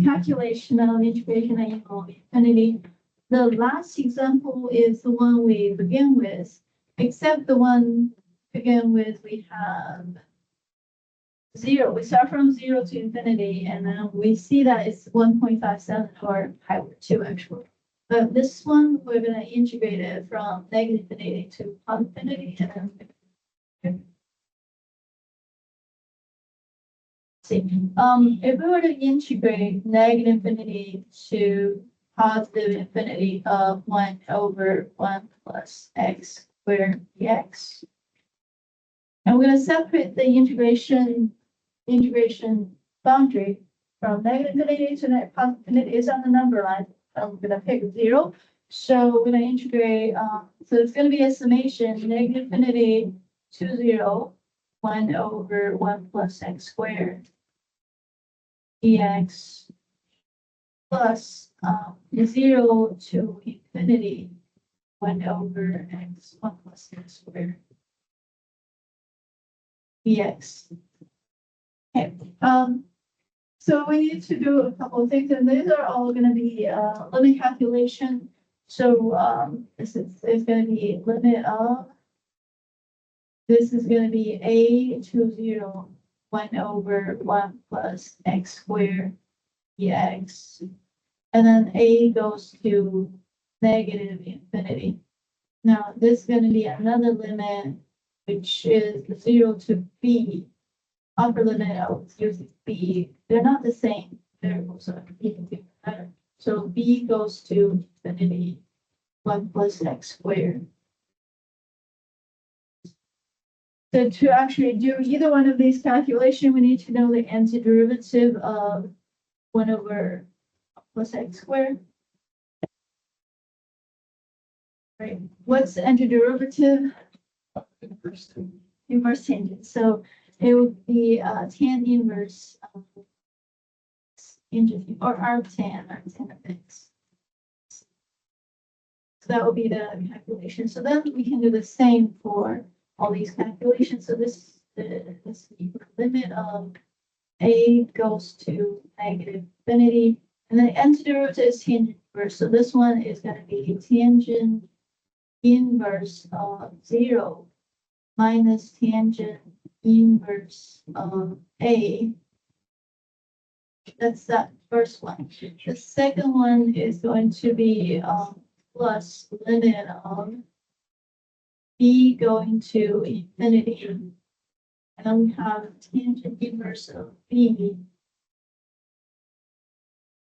calculation of integration and equal infinity. The last example is the one we begin with, except the one begin with we have zero. We start from 0 to infinity, and then we see that it's 1.57 or pi over 2 actually. But this one, we're going to integrate it from negative infinity to positive infinity, and then see. If we were to integrate negative infinity to positive infinity of 1 over 1 plus x squared dx. And we're going to separate the integration boundary from negative infinity to positive infinity is on the number line. I'm going to pick 0. So we're going to integrate, so it's going to be a summation, negative infinity to 0, 1 over 1 plus x squared dx plus 0 to infinity, 1 over x, 1 plus x squared dx. Okay, so we need to do a couple of things, and these are all going to be limit calculation. So this is going to be limit of, this is going to be a to 0, 1 over 1 plus x squared dx. And then a goes to negative infinity. Now, this is going to be another limit, which is 0 to b. Upper limit of 0 to b. They're not the same variables, so you can do better. So b goes to infinity, 1 plus x squared. So to actually do either one of these calculations, we need to know the antiderivative of 1 over plus x squared. Right. What's the antiderivative? Inverse tangent. So it would be tan inverse tangent or arctan of x. So that would be the calculation. So then we can do the same for all these calculations. So this is the limit of a goes to negative infinity, and then the antiderivative is tangent inverse. So this one is going to be tangent inverse of 0 minus tangent inverse of a. That's that first one. The second one is going to be plus limit of b going to infinity. And then we have tangent inverse of b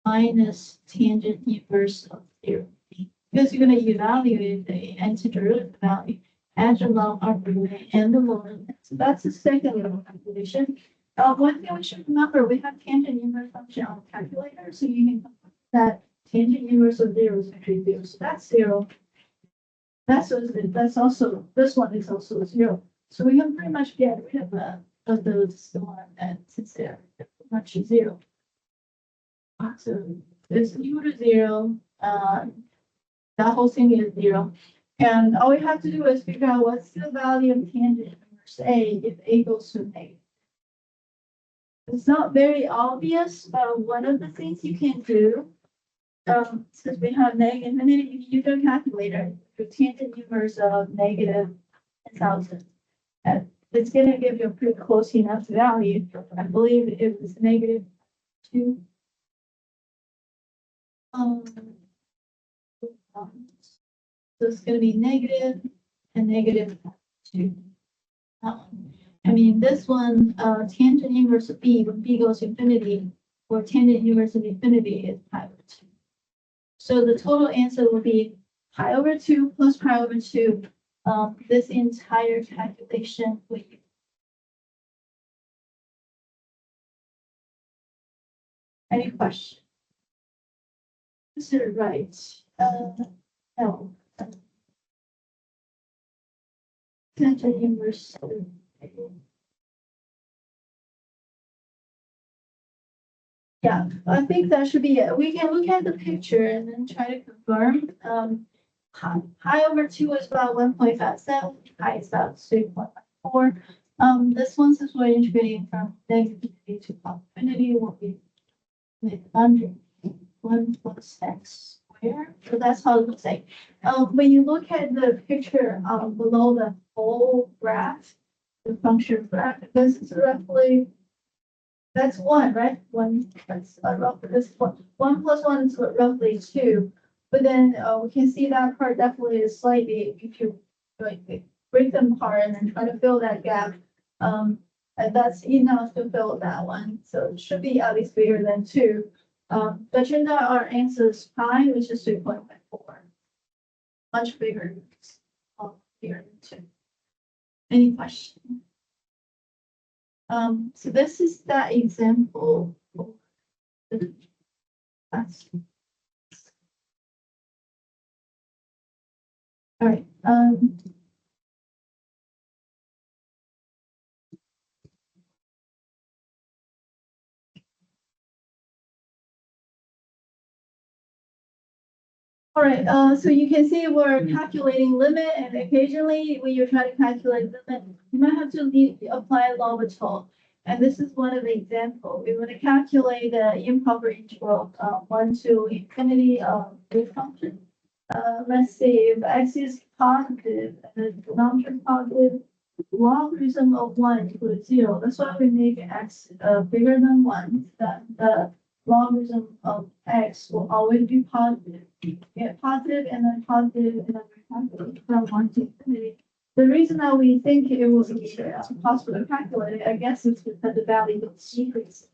minus tangent inverse of 0. Because you're going to evaluate the antiderivative value at the long argument and the lower limit. So that's the second little calculation. One thing we should remember, we have tangent inverse function on the calculator, so you can compute that tangent inverse of 0 is actually 0. So that's 0. That's also, this one is also 0. So we can pretty much get rid of those one, and since they're pretty much 0. So it's equal to 0. That whole thing is 0. And all we have to do is figure out what's the value of tangent inverse a if a goes to negative. It's not very obvious, but one of the things you can do, since we have negative infinity, you can use your calculator for tangent inverse of negative 1,000. And it's going to give you a pretty close enough value. I believe it was negative 2. So it's going to be negative and negative 2. I mean, this one, tangent inverse of b, when b goes to infinity, or tangent inverse of infinity is pi over 2. So the total answer will be pi over 2 plus pi over 2. This entire calculation with you. Any question? Is it right? No. Tangent inverse. Yeah, I think that should be it. We can look at the picture and then try to confirm. Pi over 2 is about 1.57. Pi is about 3.4. This one, since we're integrating from negative infinity to positive infinity, will be with 1 plus x squared. So that's how it looks like. When you look at the picture below the whole graph, the function graph, this is roughly That's one, right? One, that's roughly, this one. 1 + 1 is roughly 2. But then, we can see that part definitely is slightly, if you like break them apart and then try to fill that gap. And that's enough to fill that one, so it should be at least bigger than 2. But turns out our answer is pi, which is 3.4. Much bigger, bigger than 2. Any question? So this is that example. That's. All right, all right, so you can see we're calculating limit, and occasionally when you try to calculate limit, you might have to apply L'Hopital. And this is one of the examples. We want to calculate the improper integral, 1 to infinity of the function. Let's see, if x is positive and the denominator positive, logarithm of 1 equals 0. That's why we make x bigger than 1. That the logarithm of x will always be positive. Yeah, positive and then positive and then positive from 1 to infinity. The reason that we think it will be possible to calculate it, I guess, is because the value is decreasing.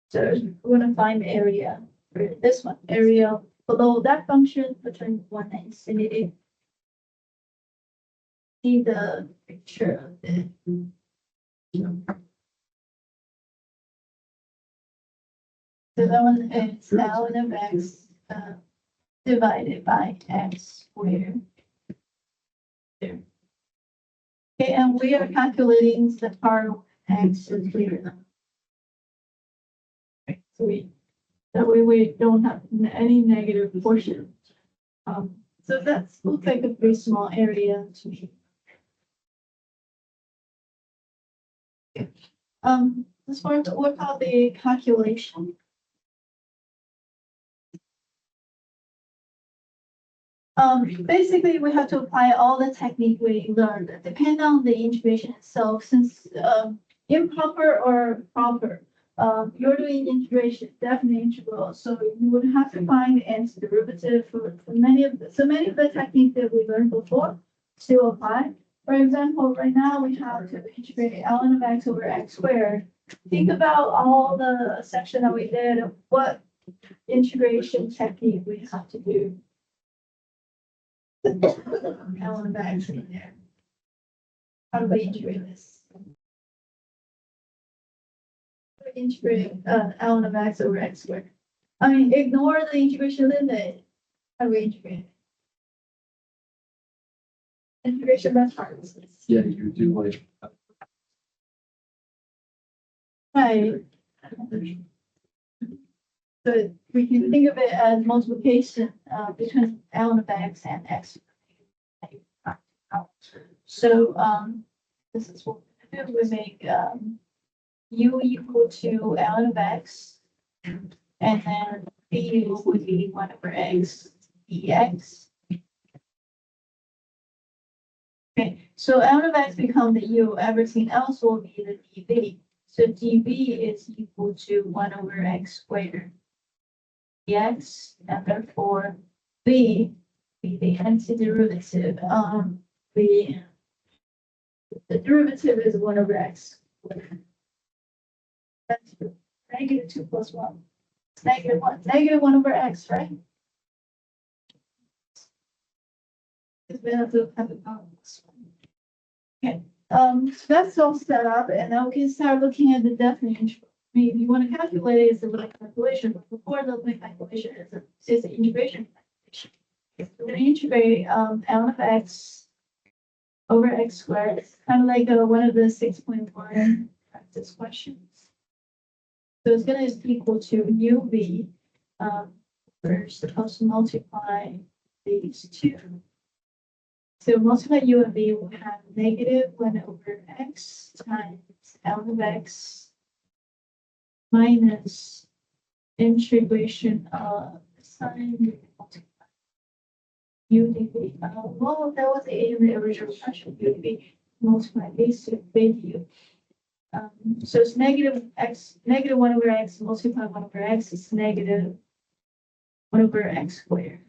So we're going to find the area for this one, area below that function between 1 and infinity. See the picture of it. So that one is ln of x divided by x squared. There. Okay, and we are calculating the part x is bigger than. Okay, so that way we don't have any negative portion. So that's looks like a very small area to me. As far as what about the calculation? Basically, we have to apply all the technique we learned, depending on the integration itself, since improper or proper. You're doing integration, definitely integral, so you would have to find nth derivative for many of the techniques that we learned before still apply. For example, right now we have to integrate ln of x over x squared. Think about all the section that we did, what integration technique we have to do. ln of x in there. How do we integrate this? Integrate ln of x over x squared. I mean, ignore the integration limit. How do we integrate it? Integration methods. Yeah, you do like. Right. So we can think of it as multiplication between ln of x and x. So this is what we do. We make u equal to ln of x, and then du would be 1 over x dx. Okay, so ln of x becomes the u, everything else will be the dv. So dv is equal to 1 over x squared dx, and therefore v be the antiderivative. The derivative is 1 over x. That's negative 2 plus 1. It's negative 1. Negative 1 over x, right? Because we have to have it on this one. Okay, so that's all set up, and now we can start looking at the definition. I mean, if you want to calculate it, it's a limit calculation, but before the limit calculation is the integration calculation. We're going to integrate ln of x over x squared. It's kind of like one of the 6.1 practice questions. So it's going to equal to uv. We're supposed to multiply these two. So multiply u and v will have negative 1 over x times ln of x minus integration of sine multiply u dv. Well, that was in the original question, u dv multiply these two, v du. So it's negative x, negative 1 over x multiplied 1 over x is negative 1 over x squared.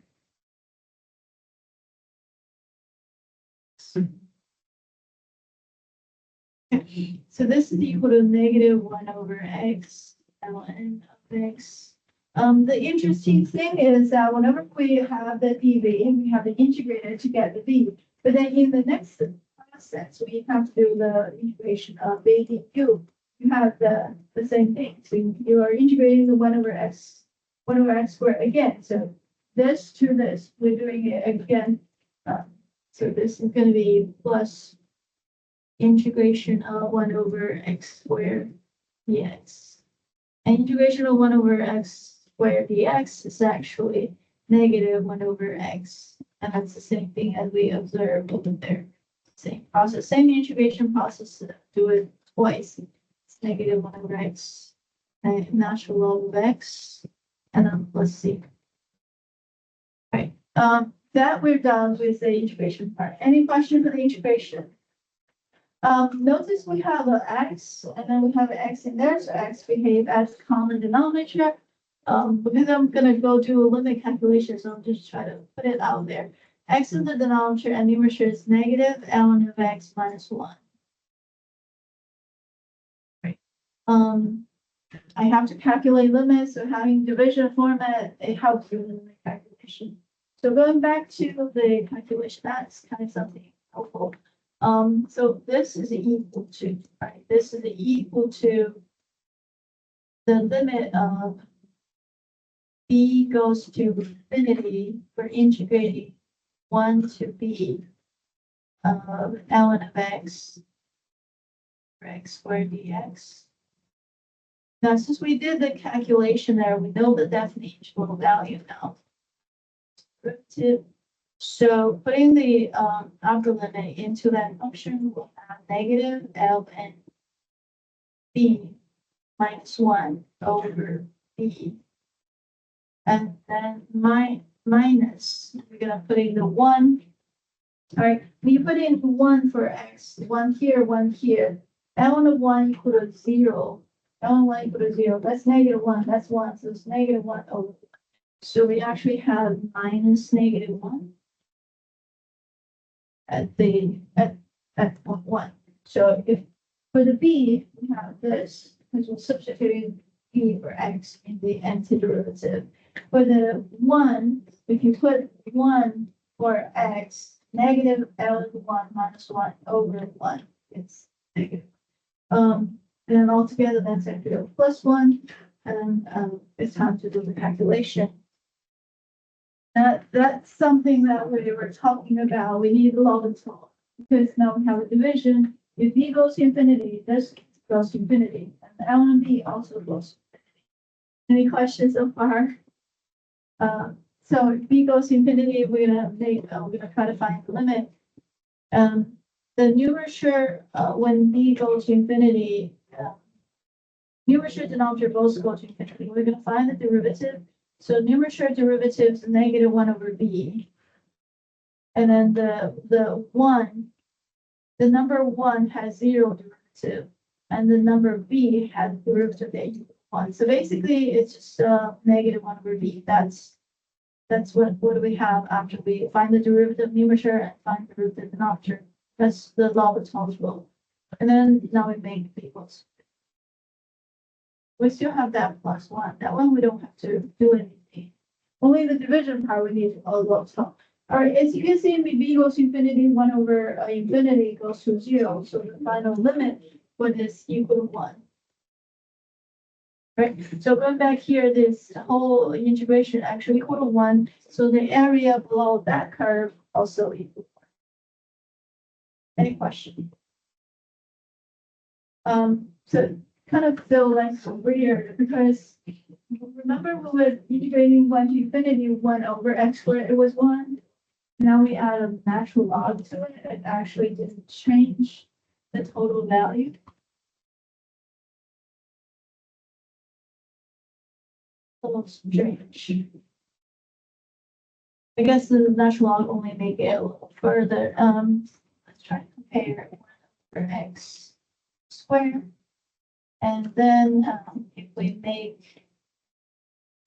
So this is equal to negative 1 over x ln of x. The interesting thing is that whenever we have the dv, we have the integrator to get the v. But then in the next process, we have to do the integration of v du. You have the same thing. So you are integrating the 1 over x squared again. So this to this, we're doing it again. So this is going to be plus integration of 1 over x squared dx. And integration of 1 over x squared dx is actually negative 1 over x. And that's the same thing as we observed over there. Same process, same integration process, do it twice. It's negative 1 over x and natural log of x. And then let's see. Right. That we're done with the integration part. Any question for the integration? Notice we have an x and then we have an x in there, so x behave as common denominator. Because I'm gonna go do a limit calculation, so I'll just try to put it out there. X in the denominator and numerator is negative ln of x minus 1. Right. I have to calculate limits, so having division format, it helps you in the calculation. So going back to the calculation, that's kind of something helpful. So this is equal to, right? This is equal to the limit of b goes to infinity for integrating 1 to b of ln of x for x squared dx. Now, since we did the calculation there, we know the definitional value now. So putting the upper limit into that function will have negative ln b minus 1 over b. And then minus, we're gonna put in the 1. All right, when you put in 1 for x, 1 here, 1 here, ln of 1 equal to 0. ln of 1 equal to 0, that's negative 1, that's 1, so it's negative 1 over. So we actually have minus negative 1 at the at 1. So if for the b we have this, because we're substituting b for x in the antiderivative. For the 1, if you put 1 for x, negative ln 1 minus 1 over 1, it's negative. And then altogether that's actually plus 1, and it's time to do the calculation. That's something that we were talking about. We need log and log because now we have a division. If b goes to infinity, this goes to infinity, and the ln b also goes to infinity. Any questions so far? So if b goes to infinity, we're gonna try to find the limit. The numerator, when b goes to infinity, numerator denominator both go to infinity. We're gonna find the derivative. So numerator derivative is negative 1 over b. And then the 1, the number 1 has 0 derivative, and the number b has derivative of 1. So basically, it's just negative 1 over b. That's what we have after we find the derivative numerator and find the derivative denominator. That's the L'Hopital's rule. And then now we make b equals. We still have that plus 1. That one we don't have to do anything. Only the division part we need a L'Hopital. All right, as you can see, b goes to infinity, 1 over infinity goes to 0. So the final limit for this equal to 1. Right, so going back here, this whole integration actually equal to 1. So the area below that curve also equal to 1. Any question? So kind of feel like weird because remember we were integrating 1 to infinity, 1 over x squared, it was 1. Now we add a natural log to it. It actually didn't change the total value. A little strange. I guess the natural log only make it a little further. Let's try to compare 1 over x squared And then if we make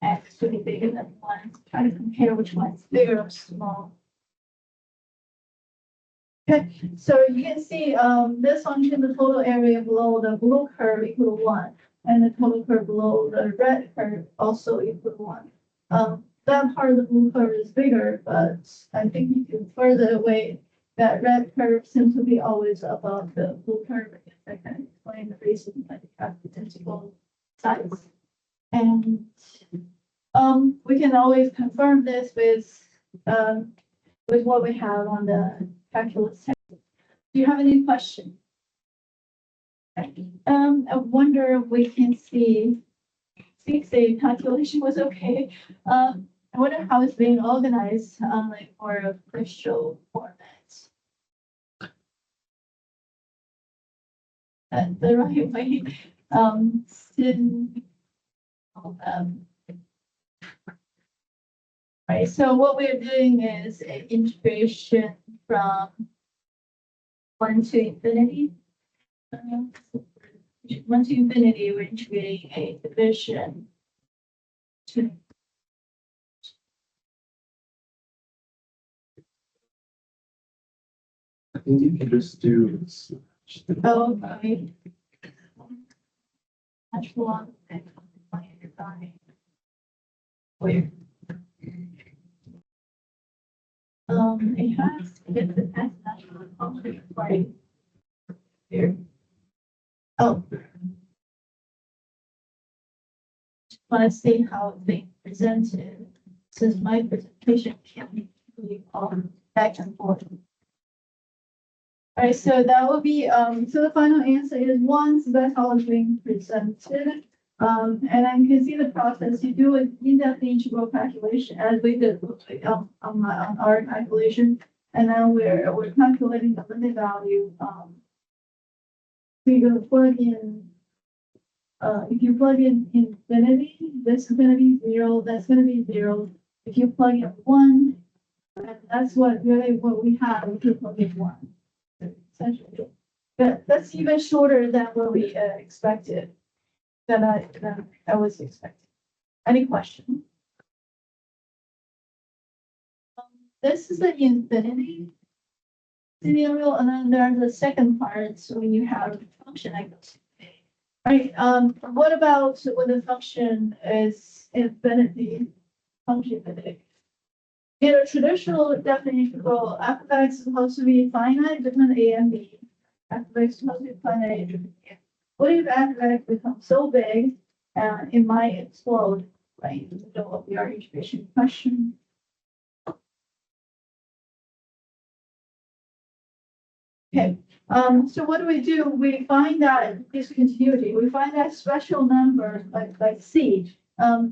x to be bigger than 1, try to compare which one's bigger or small. Okay, so you can see this function, the total area below the blue curve equal to 1, and the total curve below the red curve also equal to 1. That part of the blue curve is bigger, but I think you can further away that red curve seems to be always above the blue curve. I can explain the reason that you have identical sides. And we can always confirm this with what we have on the calculus text. Do you have any questions? I wonder if we can see, since the calculation was okay, I wonder how it's being organized on like for a crystal format. The right way, right, so what we're doing is an integration from 1 to infinity. 1 to infinity, we're integrating a division to I think you can just do. okay. Natural one and where? It has to get the S natural function right here. Oh. Just want to see how it's being presented, since my presentation can be really back and forth. All right, so that will be, so the final answer is 1, so that's how it's being presented. And then you can see the process, you do an in-depth integral calculation as we did on our calculation. And then we're calculating the limit value. We're going to plug in, if you plug in infinity, this is going to be 0, that's going to be 0. If you plug in 1, and that's what we have if you plug in 1. Essentially, but that's even shorter than what we expected. Than I was expecting. Any question? This is the infinity scenario, and then there's the second part when you have a function like this. Right. What about when the function is infinity? Function infinity. In a traditional definition, well, f of x is supposed to be finite between a and b. F of x is supposed to be finite between a and b. What if f of x becomes so big, it might explode right in the middle of your integration question? Okay. So what do? We find that discontinuity. We find that special number like c.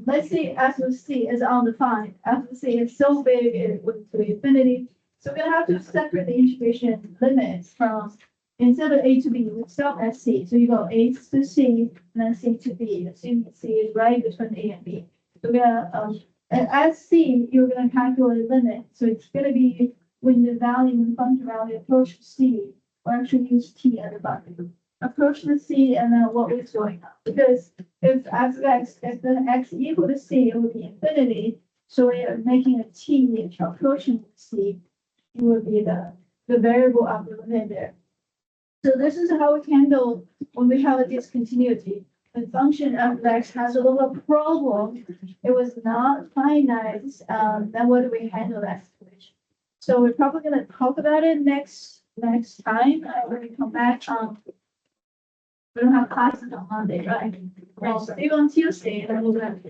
Let's say f of c is undefined. F of c is so big it would to infinity. So we're gonna have to separate the integration limits from instead of a to b, we start at c. So you go a to c and then c to b. Assuming c is right between a and b. So we're gonna at c you're gonna calculate limit. So it's gonna be when the function value approaches c, or actually use t at the bottom. Approach the c and then what was going on. Because if the x equal to c, it would be infinity. So we are making a t approaching c, it would be the variable of the limit there. So this is how we handle when we have a discontinuity. The function of x has a little problem. It was not finite. Then what do we handle that situation? So we're probably going to talk about it next time when we come back. We don't have classes on Monday, right? Well, see you on Tuesday, and then we're going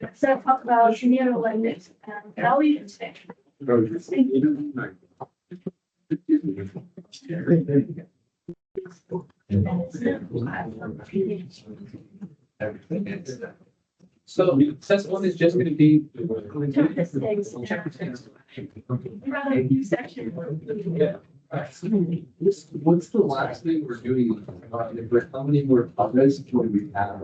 to talk about scenario like this and value inspection. So test 1 is just going to be. Rather a few sections. Yeah. What's the last thing we're doing? How many more topics do we have?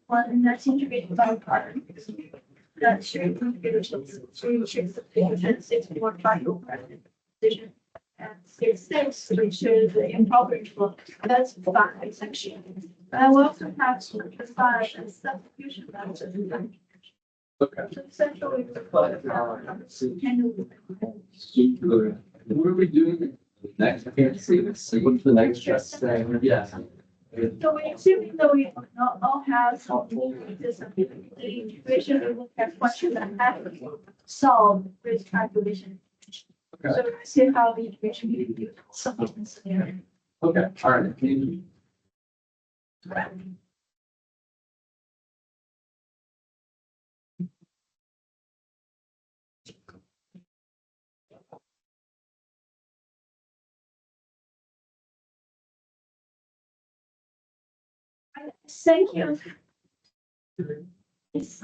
One, and that's integrated by part. That's shared configuration. So you check the page and 6 more final decision. And 6, which is the improper integral. That's 5 section. And we also have the 5 and substitution method. Okay. So essentially, What are we doing next? I can't see this. What's the next just thing? Yeah. So we're assuming that we all have some this the integration, we look at questions that have to be solved with calculation. Okay. So see how the integration can be solved in scenario. Okay, all right. Can you- Thank you. Yes.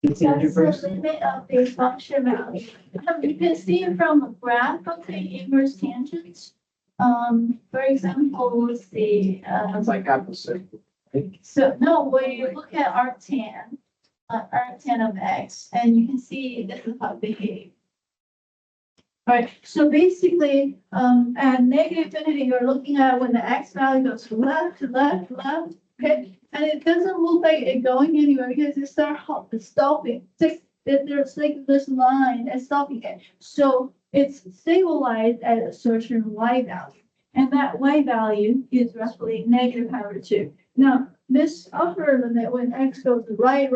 That's the limit of the function value. You can see from a graph of the inverse tangents. For example, let's see, It's like opposite. so no, when you look at arctan, arctan of x, and you can see this is how it behaves. Right, so basically, at negative infinity, you're looking at when the x value goes left, left, left, okay? And it doesn't look like it going anywhere because it starts stopping. There's like this line that's stopping it. So it's stabilized at a certain y value. And that y value is roughly negative power 2. Now, this upper limit when x goes right,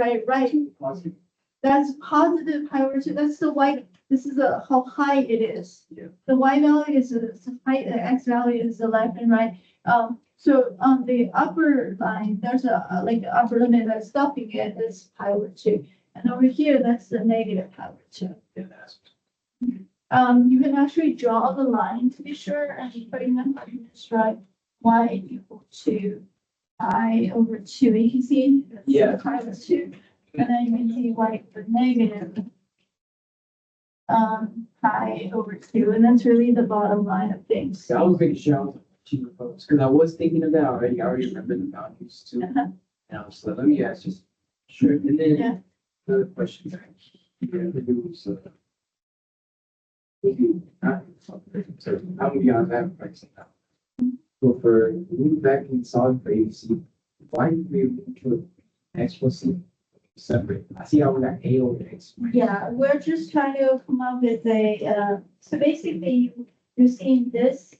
that's positive power 2. That's the y. This is how high it is. Yeah. The y value is the height, the x value is the left and right. So on the upper line, there's like the upper limit that's stopping it, that's power 2. And over here, that's the negative power 2. You can actually draw the line to be sure, and for example, you just write y equal to I over 2. You can see Yeah. power 2, and then you can see y equal to negative pi over 2, and that's really the bottom line of things. So I was making sure I was cheaper folks, because I was thinking of that already. I already remember the values too. Uh-huh. And I was like, let me ask just, sure. And Yeah. then another question. So I'm beyond that price now. So for moving back in solid for ABC, why do we put X plus C separate? I see how we got A over X. Yeah, we're just trying to come up with a, so basically, you're seeing this,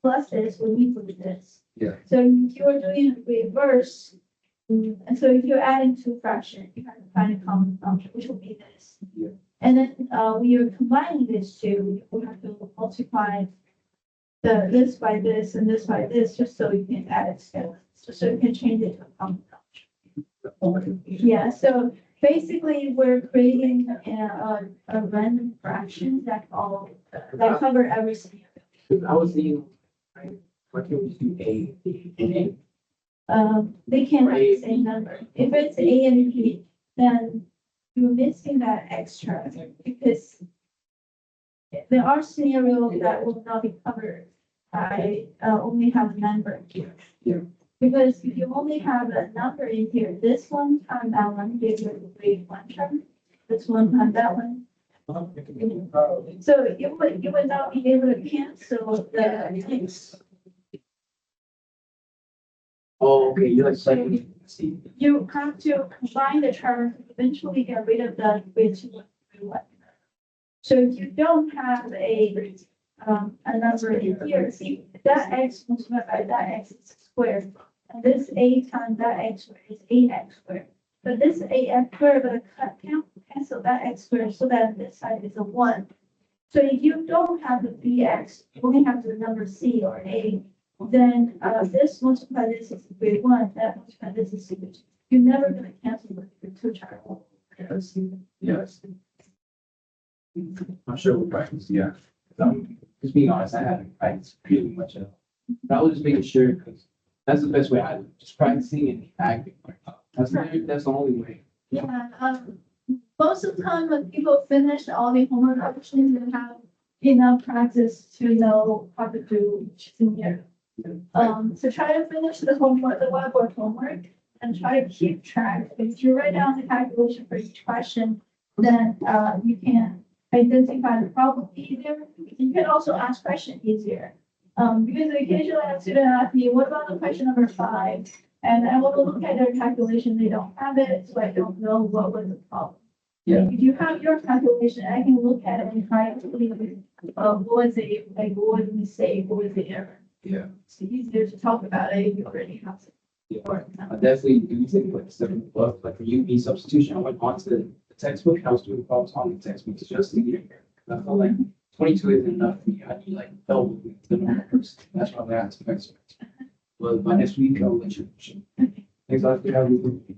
plus this will equal to this. Yeah. So if you're doing reverse, and so if you're adding two fractions, you have to find a common function, which will be this. Yeah. And then, when you're combining these two, you have to multiply this by this and this by this, just so you can add it together, so you can change it to a common function. Yeah, so basically, we're creating a random fraction that cover everything. I was thinking, right, why can't we just do A and A? They can't have the same number. If it's A and B, then you're missing that extra because there are scenarios that will not be covered by only have a number here. Yeah. Because if you only have a number in here, this one time that one gives you a grade one term, this one time that one. So you would not be able to cancel the things. Oh, okay, you're like, see, You have to combine the terms, eventually get rid of the which one. So if you don't have a number in here, see, that x multiplied by that x is squared. And this a times that x squared is 8x squared. But this ax squared, but cancel that x squared so that this side is a 1. So if you don't have the bx, you only have the number c or a, then this multiply this is equal to 1, that multiply this is equal to 2. You're never going to cancel the two terms. Yes. I'm sure we'll practice, yeah. Just being honest, I haven't practiced really much at all. But I was just making sure, because that's the best way I do it, just practicing and acting. That's the only way. Yeah, most of the time when people finish all the homework options, they have enough practice to know how to do each scenario. So try to finish the homework, the whiteboard homework, and try to keep track. If you write down the calculation for each question, then, you can identify the problem easier. You can also ask questions easier. Because occasionally a student asks me, what about the question number 5? And I want to look at their calculation, they don't have it, so I don't know what was the problem. Yeah. If you have your calculation, I can look at it and try to see, what was it, like, what was the mistake, what was the error? Yeah. It's easier to talk about it if you already have it. Yeah, I definitely do think like stuff in the book, like for UP substitution, I went onto the textbook and I was doing problems on the textbook just to get it. I felt like 22 isn't enough for me. I need like double the normal person. That's why I asked next week. Well, by next week, I'll let you. Thanks a lot for having me.